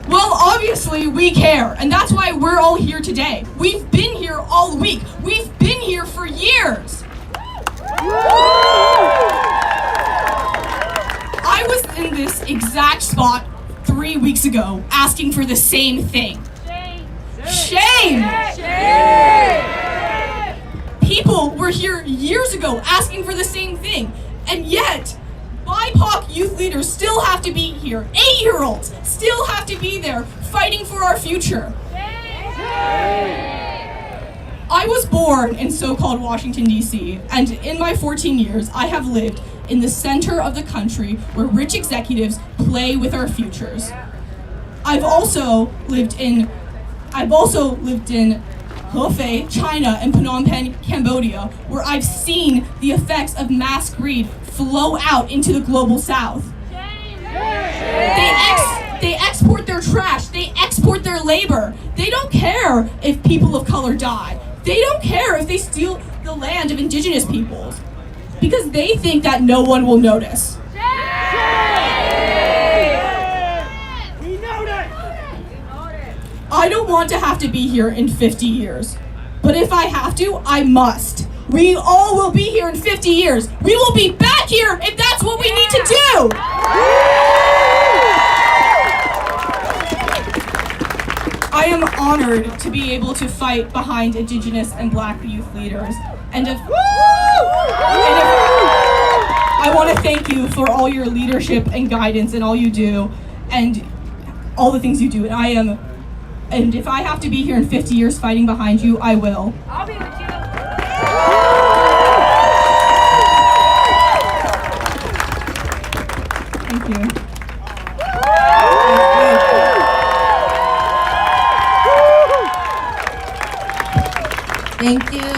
Speaker 15: Well, obviously we care, and that's why we're all here today. We've been here all week. We've been here for years. I was in this exact spot 3 weeks ago asking for the same thing. Shame! People were here years ago asking for the same thing, and yet BIPOC youth leaders still have to be here. 8-year-olds still have to be there fighting for our future. I was born in so-called Washington, D.C., and in my 14 years, I have lived in the center of the country where rich executives play with our futures. I've also lived in Hefei, China, and Phnom Penh, Cambodia, where I've seen the effects of mass greed flow out into the global south. They export their trash, they export their labor. They don't care if people of color die. They don't care if they steal the land of indigenous peoples, because they think that no one will notice. I don't want to have to be here in 50 years, but if I have to, I must. We all will be here in 50 years. We will be back here if that's what we need to do. I am honored to be able to fight behind Indigenous and Black youth leaders. I want to thank you for all your leadership and guidance and all you do and all the things you do. And if I have to be here in 50 years fighting behind you, I will.
Speaker 1: I'll be with you.
Speaker 15: Thank you.
Speaker 8: Thank you.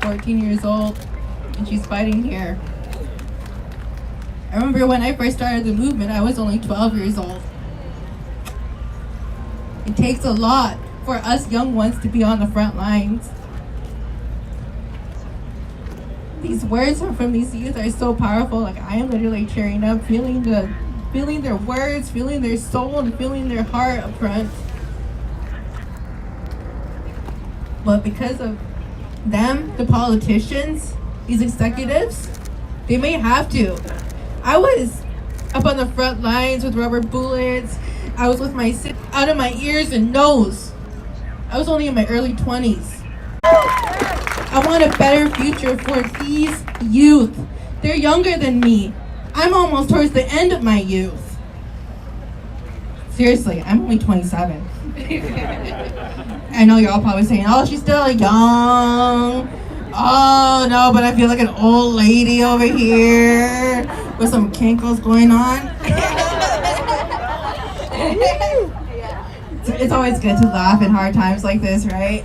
Speaker 8: 14 years old, and she's fighting here. I remember when I first started the movement, I was only 12 years old. It takes a lot for us young ones to be on the front lines. These words from these youth are so powerful. Like, I am literally cheering up, feeling their words, feeling their soul, and feeling their heart up front. But because of them, the politicians, these executives, they may have to. I was up on the front lines with rubber bullets. I was with my out of my ears and nose. I was only in my early 20s. I want a better future for these youth. They're younger than me. I'm almost towards the end of my youth. Seriously, I'm only 27. I know you're all probably saying, oh, she's still young. Oh, no, but I feel like an old lady over here with some kinkles going on. It's always good to laugh in hard times like this, right?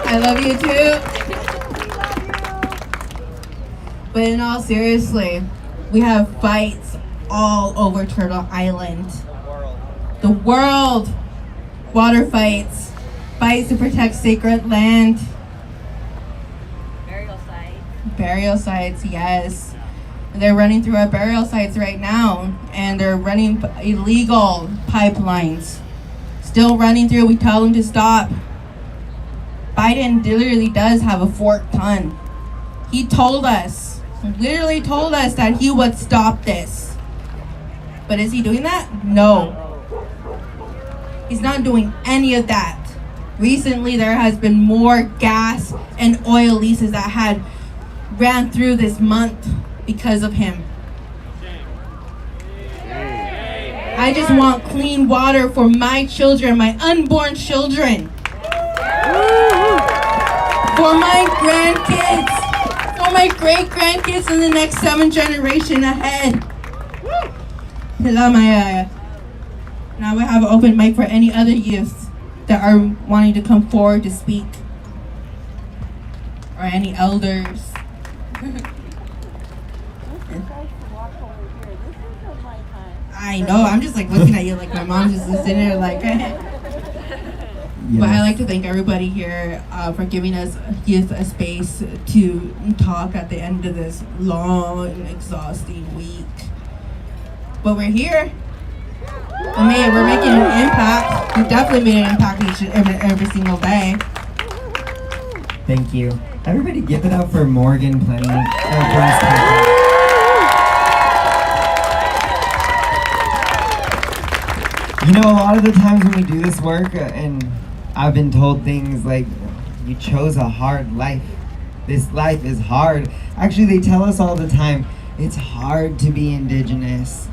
Speaker 8: I love you too. But in all seriously, we have fights all over Turtle Island. The world. Water fights. Fights to protect sacred land. Burial sites, yes. They're running through our burial sites right now, and they're running illegal pipelines. Still running through. We tell them to stop. Biden literally does have a forked tongue. He literally told us that he would stop this. But is he doing that? No. He's not doing any of that. Recently, there has been more gas and oil leases that had ran through this month because of him. I just want clean water for my children, my unborn children. For my grandkids. For my great-grandkids and the next 7 generation ahead. Now we have an open mic for any other youth that are wanting to come forward to speak. Or any elders. I know, I'm just like looking at you like my mom's just sitting there like But I like to thank everybody here for giving us youth a space to talk at the end of this long and exhausting week. But we're here. We're making an impact. We definitely made an impact every single day.
Speaker 6: Thank you. Everybody give it up for Morgan Plenty. You know, a lot of the times when we do this work, and I've been told things like, you chose a hard life. This life is hard. Actually, they tell us all the time, it's hard to be Indigenous.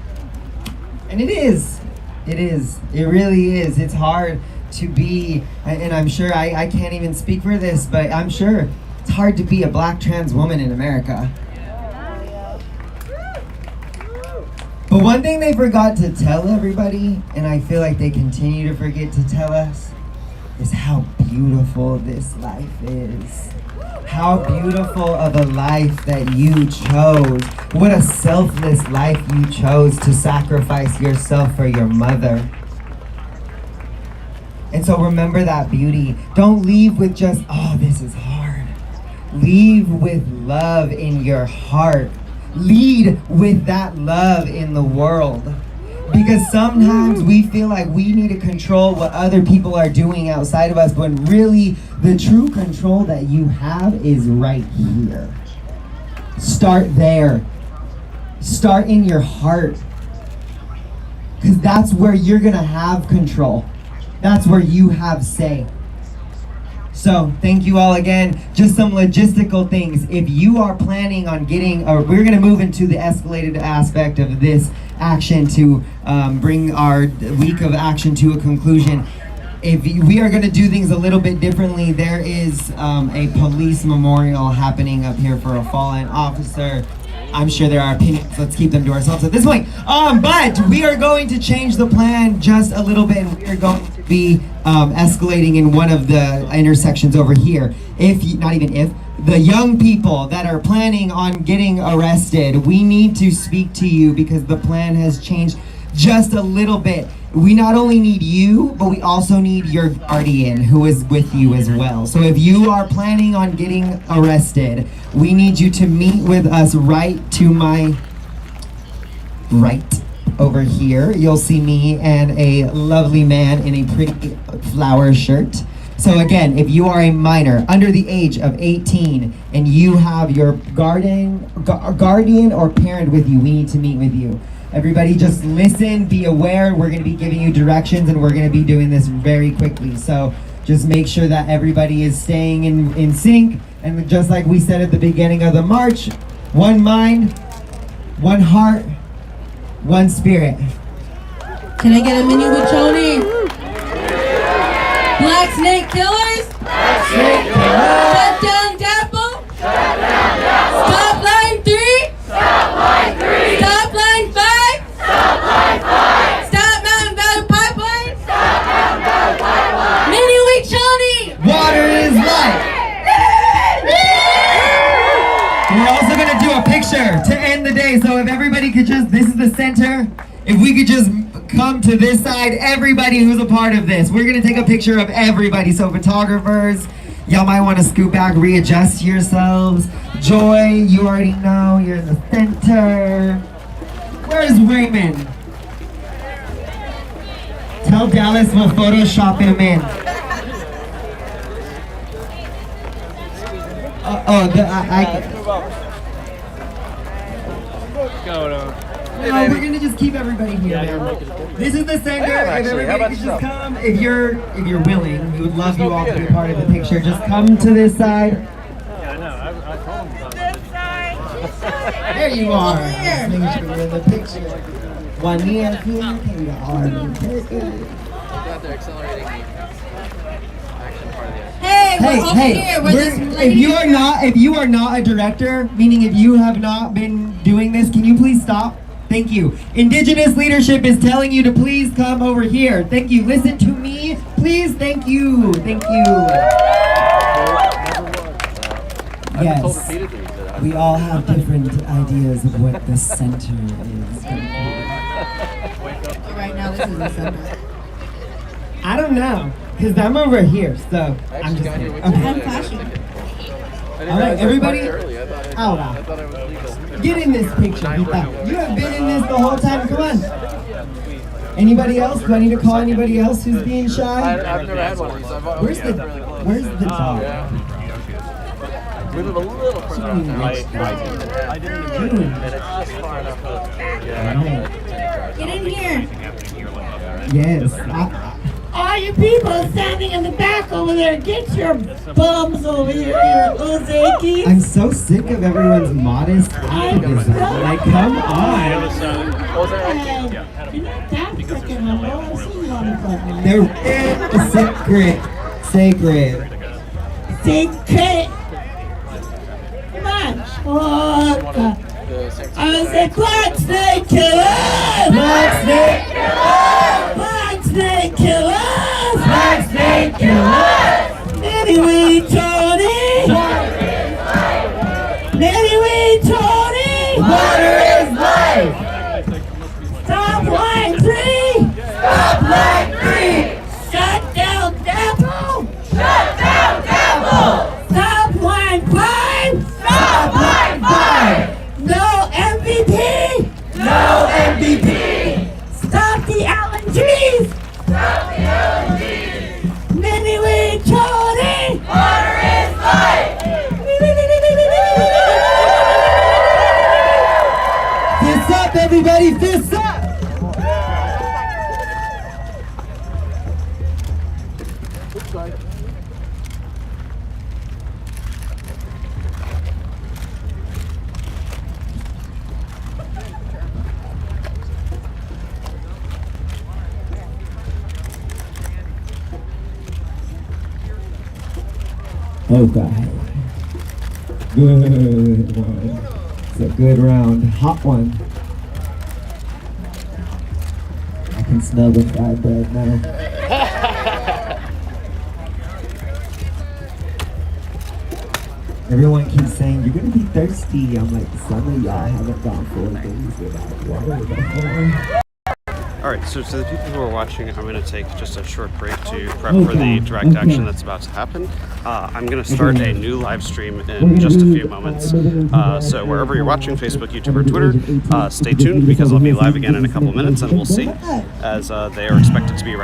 Speaker 6: And it is. It is. It really is. It's hard to be, and I'm sure, I can't even speak for this, but I'm sure it's hard to be a black trans woman in America. But one thing they forgot to tell everybody, and I feel like they continue to forget to tell us, is how beautiful this life is. How beautiful of a life that you chose. What a selfless life you chose to sacrifice yourself for your mother. And so remember that beauty. Don't leave with just, oh, this is hard. Leave with love in your heart. Lead with that love in the world. Because sometimes we feel like we need to control what other people are doing outside of us, but really the true control that you have is right here. Start there. Start in your heart. Because that's where you're going to have control. That's where you have say. So thank you all again. Just some logistical things. If you are planning on getting, we're going to move into the escalated aspect of this action to bring our week of action to a conclusion. If we are going to do things a little bit differently, there is a police memorial happening up here for a fallen officer. I'm sure there are opinions. Let's keep them to ourselves at this point. But we are going to change the plan just a little bit. And we are going to be escalating in one of the intersections over here. The young people that are planning on getting arrested, we need to speak to you because the plan has changed just a little bit. We not only need you, but we also need your guardian who is with you as well. So if you are planning on getting arrested, we need you to meet with us right to my right over here. You'll see me and a lovely man in a pretty flower shirt. So again, if you are a minor under the age of 18 and you have your guardian or parent with you, we need to meet with you. Everybody just listen, be aware. We're going to be giving you directions and we're going to be doing this very quickly. So just make sure that everybody is staying in sync. And just like we said at the beginning of the march, one mind, one heart, one spirit.
Speaker 8: Can I get a mini with Tony? Black Snake Killers?
Speaker 1: Black Snake Killers!
Speaker 8: Shut down Dapple?
Speaker 1: Shut down Dapple!
Speaker 8: Stop line 3?
Speaker 1: Stop line 3!
Speaker 8: Stop line 5?
Speaker 1: Stop line 5!
Speaker 8: Stop Mountain Valley Pipeline?
Speaker 1: Stop Mountain Valley Pipeline!
Speaker 8: Mini with Tony!
Speaker 6: Water is life! We're also going to do a picture to end the day. So if everybody could just, this is the center. If we could just come to this side, everybody who's a part of this. We're going to take a picture of everybody. So photographers, y'all might want to scoot back, readjust yourselves. Joy, you already know, you're in the center. Where's Raymond? Tell Dallas we'll Photoshop him in. No, we're gonna just keep everybody here, man. This is the center. If everybody could just come, if you're willing, we would love you all to be part of the picture. Just come to this side.
Speaker 5: Yeah, I know. I told him about that.
Speaker 6: There you are. Just making sure we're in the picture. One here, here, we got all our names.
Speaker 16: They're accelerating action part of the
Speaker 8: Hey,
Speaker 6: if you are not a director, meaning if you have not been doing this, can you please stop? Thank you. Indigenous leadership is telling you to please come over here. Thank you. Listen to me, please. Thank you. Thank you. Yes. We all have different ideas of what the center is.
Speaker 8: Right now, this is the center.
Speaker 6: I don't know, because I'm over here, so I'm just kidding. Okay.
Speaker 8: I'm flashing.
Speaker 6: All right, everybody, get in this picture. You have been in this the whole time. Come on. Anybody else? Do I need to call anybody else who's being shy?
Speaker 16: I've never had one of these.
Speaker 6: Where's the dog?
Speaker 16: We live a little further out now. I didn't even and it's just far enough.
Speaker 8: Get in here.
Speaker 6: Yes.
Speaker 3: All you people standing in the back over there, get your bums over here, your Uzekis.
Speaker 6: I'm so sick of everyone's modest activism. Like, come on.
Speaker 5: What was that?
Speaker 3: You're not that freaking humble. I've seen you on the front line.
Speaker 6: They're sacred. Sacred.
Speaker 3: Secret. Come on. Oh, God. I was a black snake killer. Black snake killer. Black snake killer. Black snake killer. Anyway, Tony. Anyway, Tony. Water is life. Stop line 3. Stop line 3. Shut down devil. Shut down devil. Stop line 5. Stop line 5. No MVP. No MVP. Stop the LNGs. Stop the LNGs. Anyway, Tony. Water is life.
Speaker 6: Fists up, everybody, fists up! Oh God. Good one. It's a good round. Hot one. I can smell the fried bread now. Everyone keeps saying, you're gonna be thirsty. I'm like, some of y'all haven't gone 4 days without water before.
Speaker 2: Alright, so to the people who are watching, I'm going to take just a short break to prep for the direct action that's about to happen. I'm going to start a new live stream in just a few moments. So wherever you're watching, Facebook, YouTube, or Twitter, stay tuned because I'll be live again in a couple minutes, and we'll see as they are expected to be